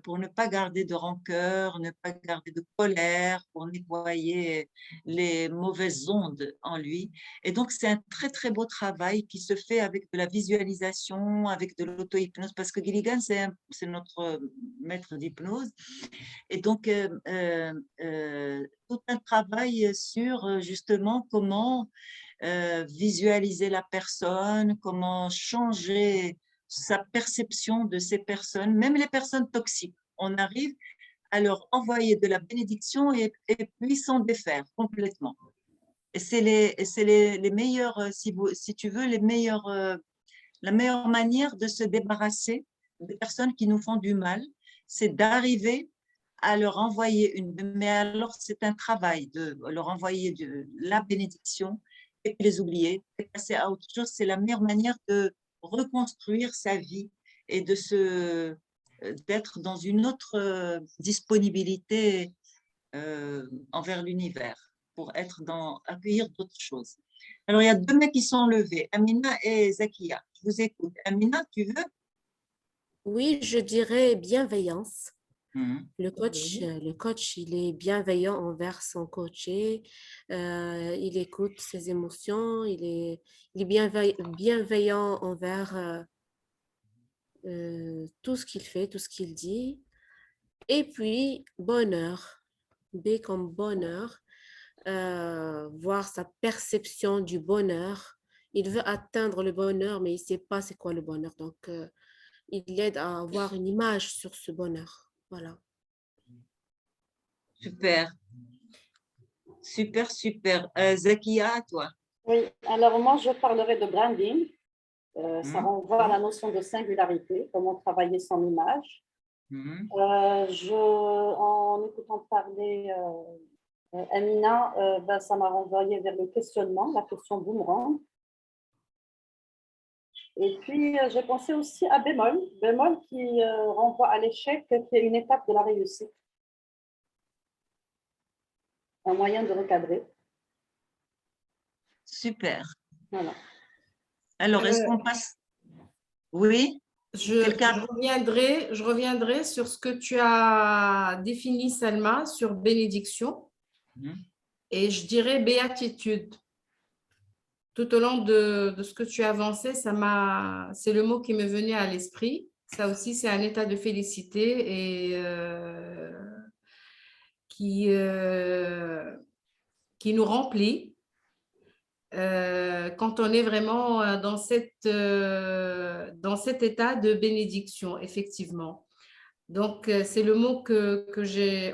pour ne pas garder de rancœur, ne pas garder de colère, pour nettoyer les mauvaises ondes en lui. Et donc, c'est un très, très beau travail qui se fait avec de la visualisation, avec de l'auto-hypnose, parce que Gilligan, c'est notre maître d'hypnose. Et donc, tout un travail sur justement comment visualiser la personne, comment changer sa perception de ces personnes, même les personnes toxiques. On arrive à leur envoyer de la bénédiction et puis s'en défaire complètement. Et c'est les meilleurs, si tu veux, la meilleure manière de se débarrasser des personnes qui nous font du mal, c'est d'arriver à leur envoyer mais alors c'est un travail de leur envoyer de la bénédiction et puis les oublier, et passer à autre chose. C'est la meilleure manière de reconstruire sa vie et d'être dans une autre disponibilité envers l'univers pour accueillir d'autres choses. Alors, il y a 2 mecs qui sont levés, Amina et Zakia. Je vous écoute. Amina, tu veux? Oui, je dirais bienveillance. Mhm. Le coach, il est bienveillant envers son coaché, il écoute ses émotions, il est bienveillant envers tout ce qu'il fait, tout ce qu'il dit. Et puis, bonheur, B comme bonheur, voir sa perception du bonheur. Il veut atteindre le bonheur, mais il ne sait pas c'est quoi le bonheur. Donc, il aide à avoir une image sur ce bonheur. Voilà. Super. Super, super. Zakia, à toi. Oui, alors moi, je parlerai de branding. Ça Mhm. renvoie à la notion de singularité, comment travailler son image. Mhm. En écoutant parler Amina, ça m'a renvoyé vers le questionnement, la question boomerang. Et puis, j'ai pensé aussi à bémol qui renvoie à l'échec, qui est une étape de la réussite. Un moyen de recadrer. Super. Voilà. Alors, est-ce qu'on passe? Oui? Je reviendrai sur ce que tu as défini, Selma, sur bénédiction. Et je dirais béatitude. Tout au long de ce que tu as avancé, c'est le mot qui me venait à l'esprit. Ça aussi, c'est un état de félicité et qui nous remplit quand on est vraiment dans cet état de bénédiction, effectivement. Donc, c'est le mot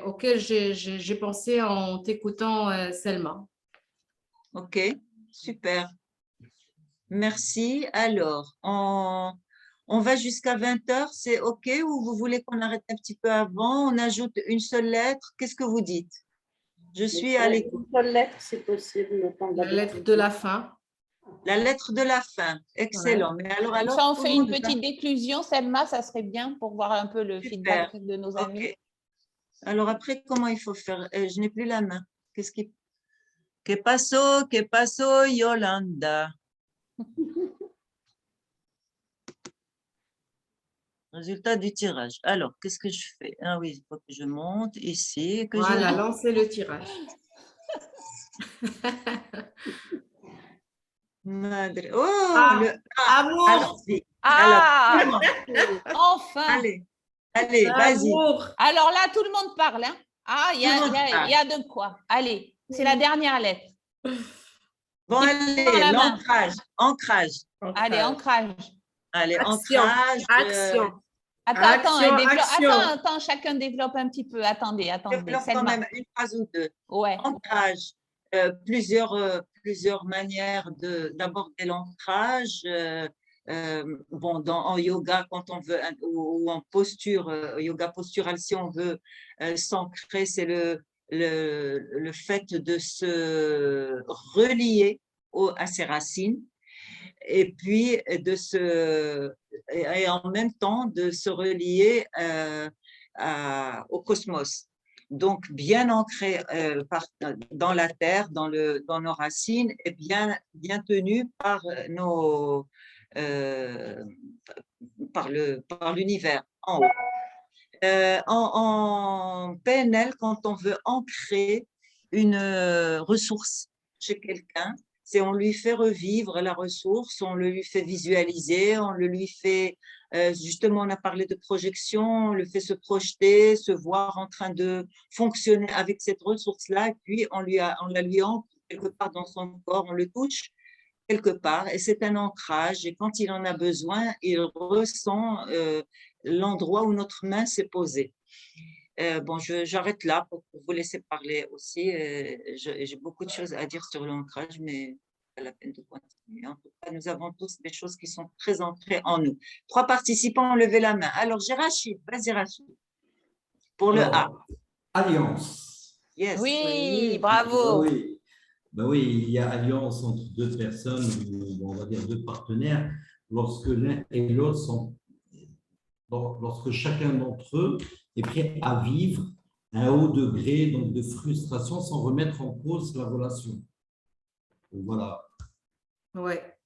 auquel j'ai pensé en t'écoutant, Selma. Ok, super. Merci. Alors, on va jusqu'à 20h, c'est OK ou vous voulez qu'on arrête un petit peu avant? On ajoute une seule lettre? Qu'est-ce que vous dites? Je suis à l'écoute. Une seule lettre, si possible, le temps de La lettre de la fin. La lettre de la fin. Excellent. Ouais. Mais alors, Comme ça, on tout fait le une monde petite déclusion, Selma, ça serait bien pour voir un peu le feedback de nos amis. OK. Alors après, comment il faut faire? Je n'ai plus la main. Qu'est-ce qui... Que paso, Yolanda? Résultat du tirage. Alors, qu'est-ce que je fais? Ah oui, il faut que je monte ici. Voilà, lancez le tirage. Madre. Oh, amour. Alors, enfin. Allez, vas-y. Alors là, tout le monde parle. Hein? Ah, il y a de quoi. Allez, c'est la dernière lettre. Bon, allez, ancrage. Allez, ancrage. Allez, action. ancrage. Action. Attends, chacun développe un petit peu. Attendez. Développe quand même une phrase ou deux. Ouais. Ancrage. Plusieurs manières d'aborder l'ancrage. En yoga, quand on veut, ou en posture, yoga postural, si on veut s'ancrer, c'est le fait de se relier à ses racines et puis et en même temps de se relier au cosmos. Donc, bien ancré dans la terre, dans nos racines et bien tenu par par l'univers en haut. En PNL, quand on veut ancrer une ressource chez quelqu'un, on lui fait revivre la ressource, on le lui fait visualiser, on le lui fait, justement, on a parlé de projection, on le fait se projeter, se voir en train de fonctionner avec cette ressource-là, et puis on la lui ancre quelque part dans son corps, on le touche quelque part, et c'est un ancrage, et quand il en a besoin, il ressent l'endroit où notre main s'est posée. Bon, j'arrête là pour vous laisser parler aussi. J'ai beaucoup de choses à dire sur l'ancrage, mais pas la peine de continuer. En tout cas, nous avons tous des choses qui sont très ancrées en nous. 3 participants ont levé la main. Alors, j'ai Rachid. Vas-y, Rachid. Pour le A. Alors, alliance. Yes. Oui, Bah bravo. oui. Ben oui, il y a alliance entre deux personnes, ou on va dire deux partenaires, lorsque l'un et l'autre sont, lorsque chacun d'entre eux est prêt à vivre un haut degré donc, de frustration sans remettre en cause la relation. Donc, voilà. Ouais.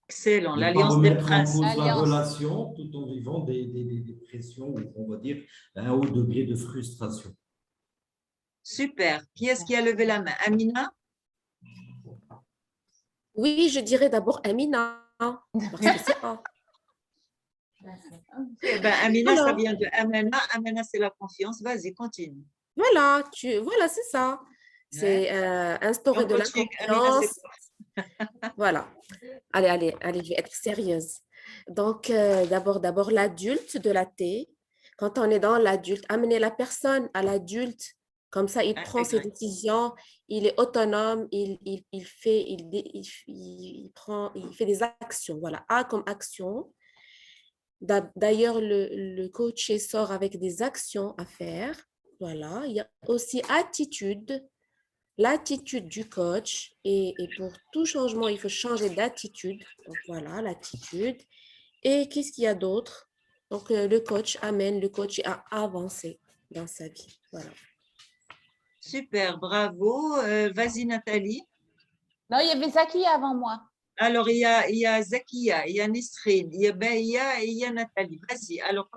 Excellent. Ne pas L'alliance des remettre en princes. cause la L'alliance. relation tout en vivant des pressions, ou on va dire un haut degré de frustration. Super. Qui est-ce qui a levé la main? Amina? Oui, je dirais d'abord Amina, parce que c'est A. Eh ben, Amina, ça Alors, vient de Amena. Amena, c'est la confiance. Vas-y, continue. voilà, voilà, c'est ça. C'est instaurer En de la coaching, Amina, c'est confiance. Voilà. Allez, je vais être sérieuse. Donc, d'abord, l'adulte de la T. Quand on est dans l'adulte, amener la personne à l'adulte, comme ça, il prend ses intégré. décisions, il est autonome, il fait, il fait des actions. Voilà, A comme action. D'ailleurs, le coach sort avec des actions à faire. Voilà, il y a aussi attitude, l'attitude du coach. Et pour tout changement, il faut changer d'attitude. Donc voilà, l'attitude. Et qu'est-ce qu'il y a d'autre? Donc le coach amène le coach à avancer dans sa vie. Voilà. Super, bravo. Vas-y, Nathalie. Non, il y avait Zaki avant moi. Alors, il y a Zakia, il y a Nisrine, il y a Beya et il y a Nathalie. Vas-y. Alors,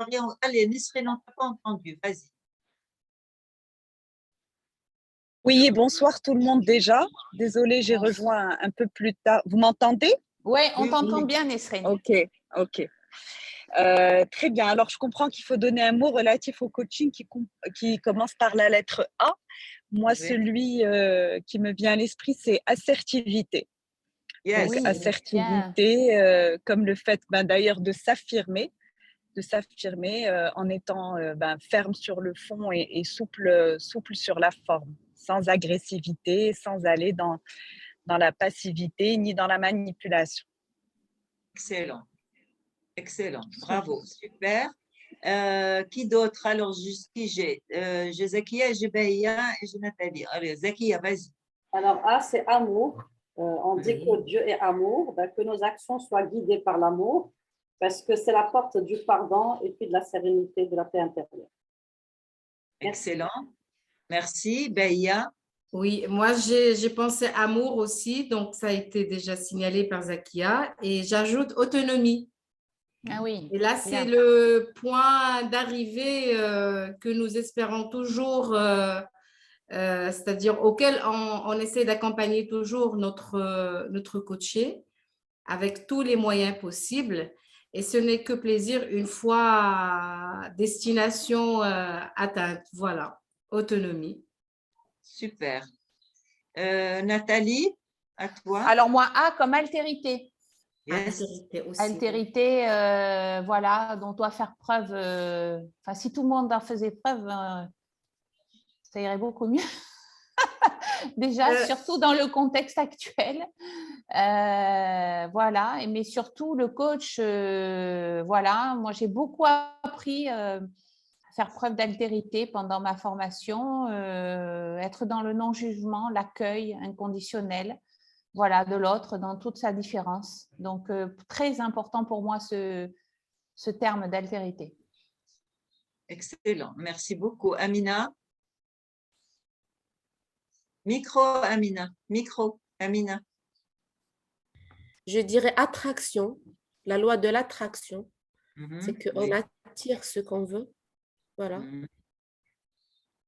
allez, Nisrine, on t'a pas entendu. Vas-y. Oui, bonsoir tout le monde déjà. Désolée, j'ai rejoint un peu plus tard. Vous m'entendez? Oui, on Oui, t'entend oui. bien, Nesrine. Ok. Très bien. Alors, je comprends qu'il faut donner un mot relatif au coaching qui commence par la lettre A. Moi, Oui. celui qui me vient à l'esprit, c'est assertivité. Yes. Donc, Oui, assertivité, comme le fait d'ailleurs de s'affirmer en étant ferme sur le fond et souple sur la forme, sans agressivité, sans aller dans la passivité ni dans la manipulation. Excellent. Excellent. Bravo. Super. Qui d'autre? Alors, qui j'ai? J'ai Zakia, j'ai Beya et j'ai Nathalie. Allez, Zakia, vas-y. Alors, A, c'est amour. On dit que Dieu est amour, ben, que nos actions soient guidées par l'amour, parce que c'est la porte du pardon et puis de la sérénité, de la paix intérieure. Excellent. Merci. Beya. Oui, moi j'ai pensé amour aussi, donc ça a été déjà signalé par Zakia, et j'ajoute autonomie. Ah oui. Et là, c'est le point d'arrivée que nous espérons toujours, c'est-à-dire auquel on essaie d'accompagner toujours notre coaché avec tous les moyens possibles. Et ce n'est que plaisir une fois destination atteinte. Voilà, autonomie. Super. Nathalie, à toi. Alors, moi, A comme altérité. Yes. Altérité aussi. Altérité, voilà, dont on doit faire preuve. Enfin, si tout le monde en faisait preuve, ça irait beaucoup mieux. Déjà, surtout dans le contexte actuel. Voilà, mais surtout le coach, voilà, moi j'ai beaucoup appris à faire preuve d'altérité pendant ma formation, être dans le non-jugement, l'accueil inconditionnel, voilà, de l'autre dans toute sa différence. Donc, très important pour moi ce terme d'altérité. Excellent, merci beaucoup. Amina? Micro, Amina. Micro, Amina. Je dirais attraction, la loi de l'attraction. C'est qu'on Oui. attire ce qu'on veut. Voilà.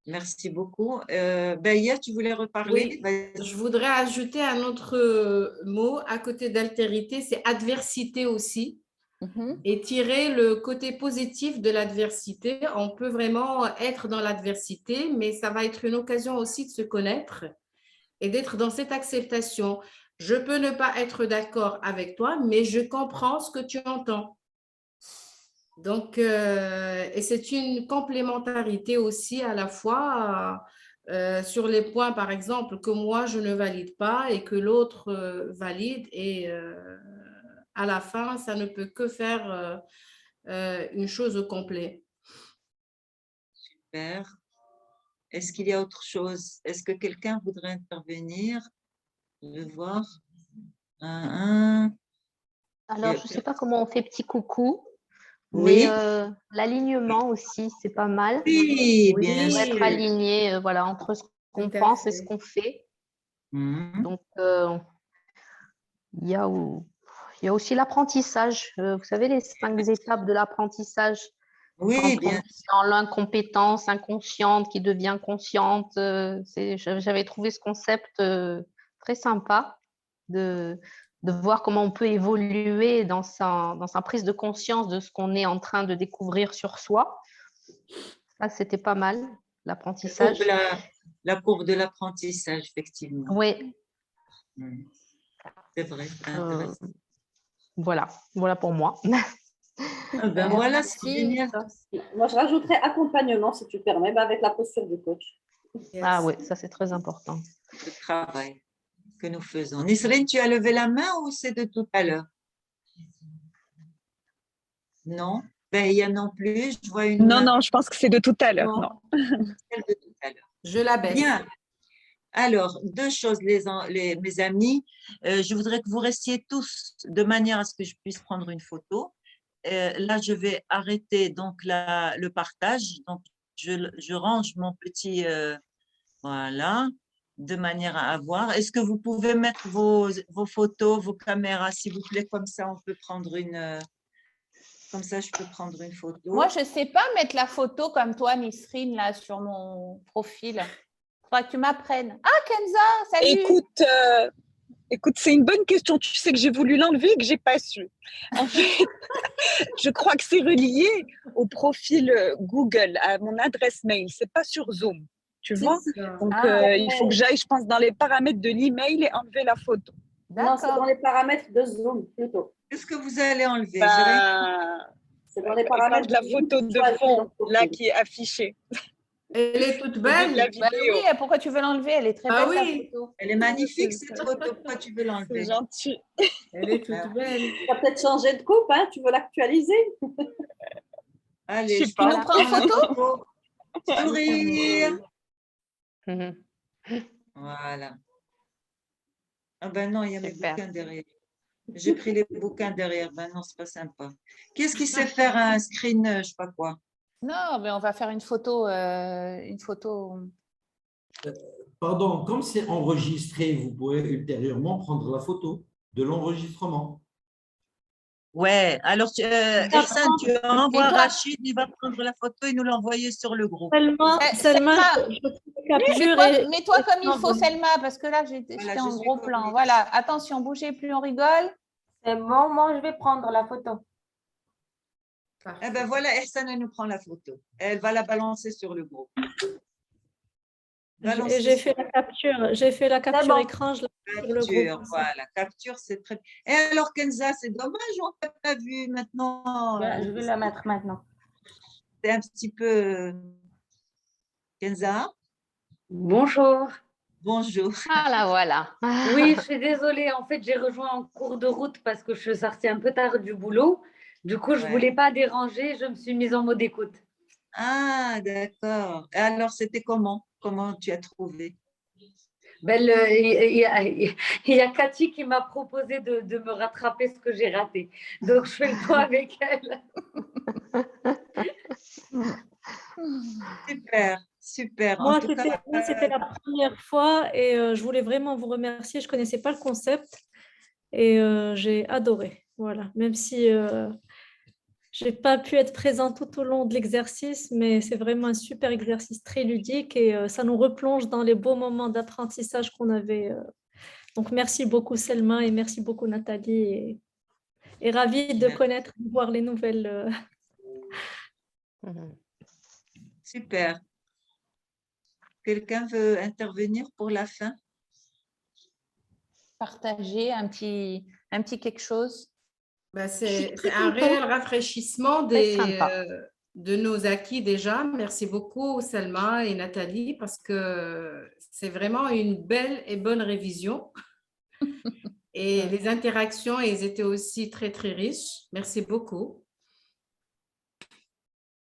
Merci beaucoup. Beya, tu voulais reparler? Oui, je voudrais ajouter un autre mot à côté d'altérité, c'est adversité aussi. Et tirer le côté positif de l'adversité. On peut vraiment être dans l'adversité, mais ça va être une occasion aussi de se connaître et d'être dans cette acceptation. Je peux ne pas être d'accord avec toi, mais je comprends ce que tu entends. Donc, et c'est une complémentarité aussi à la fois sur les points, par exemple, que moi, je ne valide pas et que l'autre valide. Et à la fin, ça ne peut que faire une chose au complet. Super. Est-ce qu'il y a autre chose? Est-ce que quelqu'un voudrait intervenir? Je vais voir. Alors, je ne sais pas comment on fait petit coucou, Oui. mais l'alignement aussi, c'est pas mal. Oui, bien Pour sûr. être aligné voilà, entre ce qu'on Tout à pense et fait. ce qu'on fait. Mhm. Donc, il y a aussi l'apprentissage. Vous savez, les 5 étapes de l'apprentissage. Oui, Quand on bien est dans l'incompétence inconsciente qui devient consciente, j'avais trouvé ce concept très sympa de voir comment on peut évoluer dans sa prise de conscience de ce qu'on est en train de découvrir sur soi. Ça, c'était pas mal, l'apprentissage. La courbe de l'apprentissage, effectivement. Oui. C'est vrai, c'est intéressant. Voilà pour moi. Ah ben voilà, c'est génial. Moi, je rajouterais accompagnement, si tu permets, avec la posture du coach. Ah oui, ça c'est très important. Le travail que nous faisons. Nisrine, tu as levé la main ou c'est de tout à l'heure? Non? Ben, il y a non plus. Je vois une Non, main. non, je pense que c'est de tout à l'heure. Non. Celle de tout à l'heure. Je la baisse. Bien. Alors, deux choses, mes amis. Je voudrais que vous restiez tous de manière à ce que je puisse prendre une photo. Là, je vais arrêter donc le partage. Donc, je range mon petit… voilà, de manière à avoir. Est-ce que vous pouvez mettre vos photos, vos caméras, s'il vous plaît, comme ça, on peut prendre une… comme ça, je peux prendre une photo. Moi, je ne sais pas mettre la photo comme toi, Nisrine, là, sur mon profil. Il faudra que tu m'apprennes. Ah, Kenza, salut! Écoute, c'est une bonne question. Tu sais que j'ai voulu l'enlever et que je n'ai pas su. En fait, je crois que c'est relié au profil Google, à mon adresse mail. Ce n'est pas sur Zoom, tu vois. Donc, il faut que j'aille, je pense, dans les paramètres de l'email et enlever la photo. Non, c'est dans les paramètres de Zoom, plutôt. Qu'est-ce que vous allez enlever? C'est dans les paramètres de la photo de fond, là, qui est affichée. Elle est toute belle. La Bah vidéo. oui, pourquoi tu veux l'enlever? Elle est très belle, ta photo. Elle est magnifique, cette photo. Pourquoi tu veux l'enlever? C'est gentil. Elle est toute belle. Tu vas peut-être changer de coupe, hein? Tu veux l'actualiser? Allez, Tu nous prends en photo? Sourire. Voilà. Ah ben non, il y a mes bouquins derrière. J'ai pris les bouquins derrière. Ben non, c'est pas sympa. Qu'est-ce qui sait faire un screen, je sais pas quoi? Non, mais on va faire une photo. Pardon, comme c'est enregistré, vous pouvez ultérieurement prendre la photo de l'enregistrement. Ouais, alors Ersan, tu envoies Rachid, il va prendre la photo et nous l'envoyer sur le groupe. Selma, mets-toi comme il faut, Selma, parce que là, j'étais en gros plan. Voilà, attention, bougez plus, on rigole. C'est bon, moi je vais prendre la photo. Eh ben voilà, Ersan, elle nous prend la photo. Elle va la balancer sur le groupe. J'ai fait la capture. J'ai fait la capture écran. Je l'ai sur le groupe. Voilà, capture, c'est très… Et alors, Kenza, c'est dommage, on t'a pas vu maintenant. Je vais la mettre maintenant. C'est un petit peu… Kenza? Bonjour. Bonjour. Ah là, voilà. Oui, je suis désolée. En fait, j'ai rejoint en cours de route parce que je suis sortie un peu tard du boulot. Du coup, je ne voulais pas déranger. Je me suis mise en mode écoute. Ah, d'accord. Et alors, c'était comment? Comment tu as trouvé? Ben, il y a Cathy qui m'a proposé de me rattraper ce que j'ai raté. Donc, je fais le point avec elle. Super, super. Moi, c'était la première fois et je voulais vraiment vous remercier. Je ne connaissais pas le concept et j'ai adoré. Voilà, même si je n'ai pas pu être présente tout au long de l'exercice, mais c'est vraiment un super exercice très ludique et ça nous replonge dans les beaux moments d'apprentissage qu'on avait. Donc, merci beaucoup Selma et merci beaucoup Nathalie et ravie de connaître, de voir les nouvelles. Super. Quelqu'un veut intervenir pour la fin? Partager un petit quelque chose. Ben, Je suis c'est très un contente. réel rafraîchissement Très sympa. de nos acquis déjà. Merci beaucoup, Selma et Nathalie, parce que c'est vraiment une belle et bonne révision. Et les interactions, elles étaient aussi très, très riches. Merci beaucoup.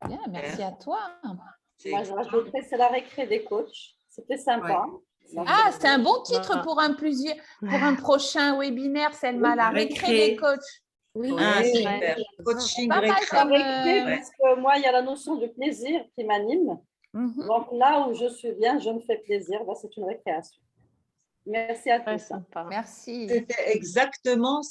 Bien, merci à toi. Moi, je rajouterais, c'est la récré des coachs. C'était sympa. Donc, Ah, c'est un bon titre pour un prochain webinaire, Selma, la récré des coachs. Oui. Ah, oui, super. Coaching Pas mal récré. la comme, récré, Ouais. parce que moi, il y a la notion du plaisir qui m'anime. Donc là où je suis bien, je me fais plaisir. Ben, c'est une récréation. Merci à Très tous. sympa. Merci. C'était exactement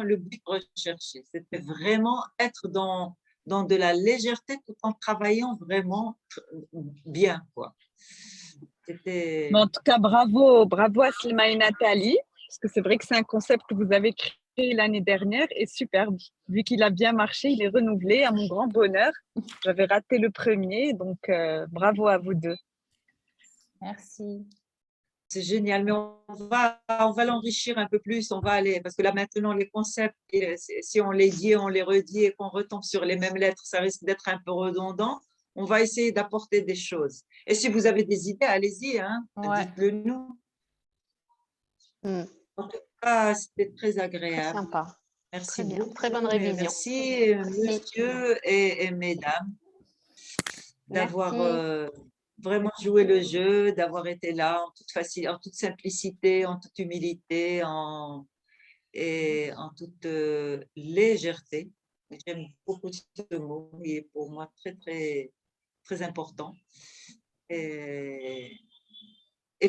le but recherché. C'était vraiment être dans de la légèreté tout en travaillant vraiment bien, quoi. C'était… Mais en tout cas, bravo à Selma et Nathalie, parce que c'est vrai que c'est un concept que vous avez créé l'année dernière et superbe. Vu qu'il a bien marché, il est renouvelé à mon grand bonheur. J'avais raté le premier, donc bravo à vous deux. Merci. C'est génial, mais on va l'enrichir un peu plus. On va aller, parce que là maintenant, les concepts, si on les dit, on les redit et qu'on retombe sur les mêmes lettres, ça risque d'être un peu redondant. On va essayer d'apporter des choses. Et si vous avez des idées, allez-y, hein, dites-le nous. En tout cas, c'était très agréable. Très sympa. Merci Très bien. beaucoup. Très bonne révision. Merci, monsieur et mesdames, d'avoir vraiment joué le jeu, d'avoir été là en toute simplicité, en toute humilité, et en toute légèreté. J'aime beaucoup ce mot, il est pour moi très, très, très important. Et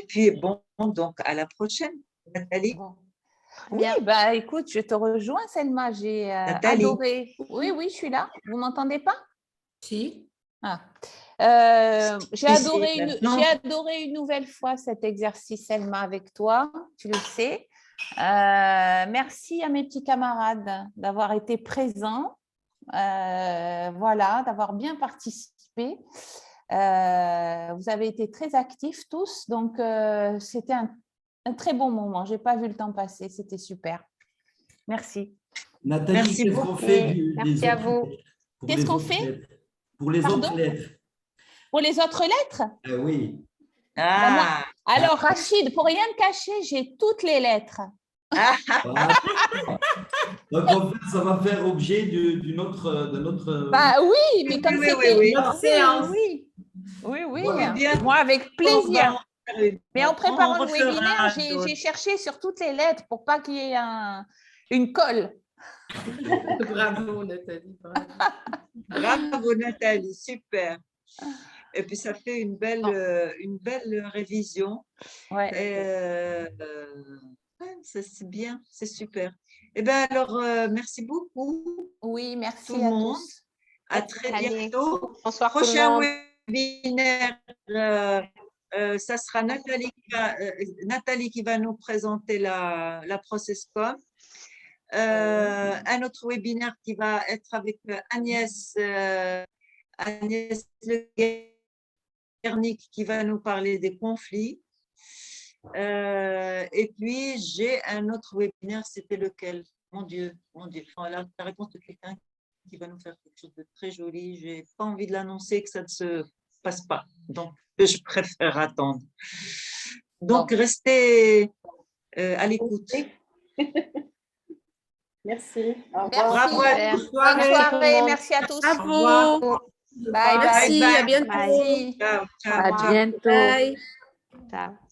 puis, bon, donc à la prochaine, Nathalie. Oui, bah, écoute, je te rejoins, Selma. J'ai adoré. Oui, je suis là. Vous ne m'entendez pas? Si. Ah. J'ai adoré une nouvelle fois cet exercice, Selma, avec toi, tu le sais. Merci à mes petits camarades d'avoir été présents, voilà, d'avoir bien participé. Vous avez été très actifs tous, donc c'était un très bon moment. Je n'ai pas vu le temps passer, c'était super. Merci. Nathalie, qu'est-ce qu'on fait Merci à vous. Qu'est-ce qu'on fait? Pour les autres lettres. Pour les autres lettres? Oui. Ah. Alors, Rachid, pour rien te cacher, j'ai toutes les lettres. Donc, en fait, ça va faire objet d'une autre… Bah oui, mais comme c'était… Oui. Voilà. Moi, avec plaisir. Mais en préparant le webinaire, j'ai cherché sur toutes les lettres pour pas qu'il y ait une colle. Bravo, Nathalie. Bravo, Nathalie, super. Et puis, ça fait une belle révision. Ouais. C'est bien, c'est super. Eh bien, alors, merci beaucoup. Oui, merci tout le monde. À très bientôt. Bonsoir Prochain tout le monde. webinaire, ça sera Nathalie qui va nous présenter la ProcessCom. Un autre webinaire qui va être avec Agnès Le Guernic qui va nous parler des conflits. Et puis, j'ai un autre webinaire, c'était lequel? Mon Dieu. Enfin, la réponse de quelqu'un qui va nous faire quelque chose de très joli. Je n'ai pas envie de l'annoncer, que ça ne se passe pas. Donc, je préfère attendre. Donc, restez à l'écoute. Merci. Au revoir. Bravo à tous. Bonne soirée. Merci à tous. Bravo. Bye, Merci, bye. à bientôt. Bye. Ciao, ciao. À bientôt. Bye. Ciao.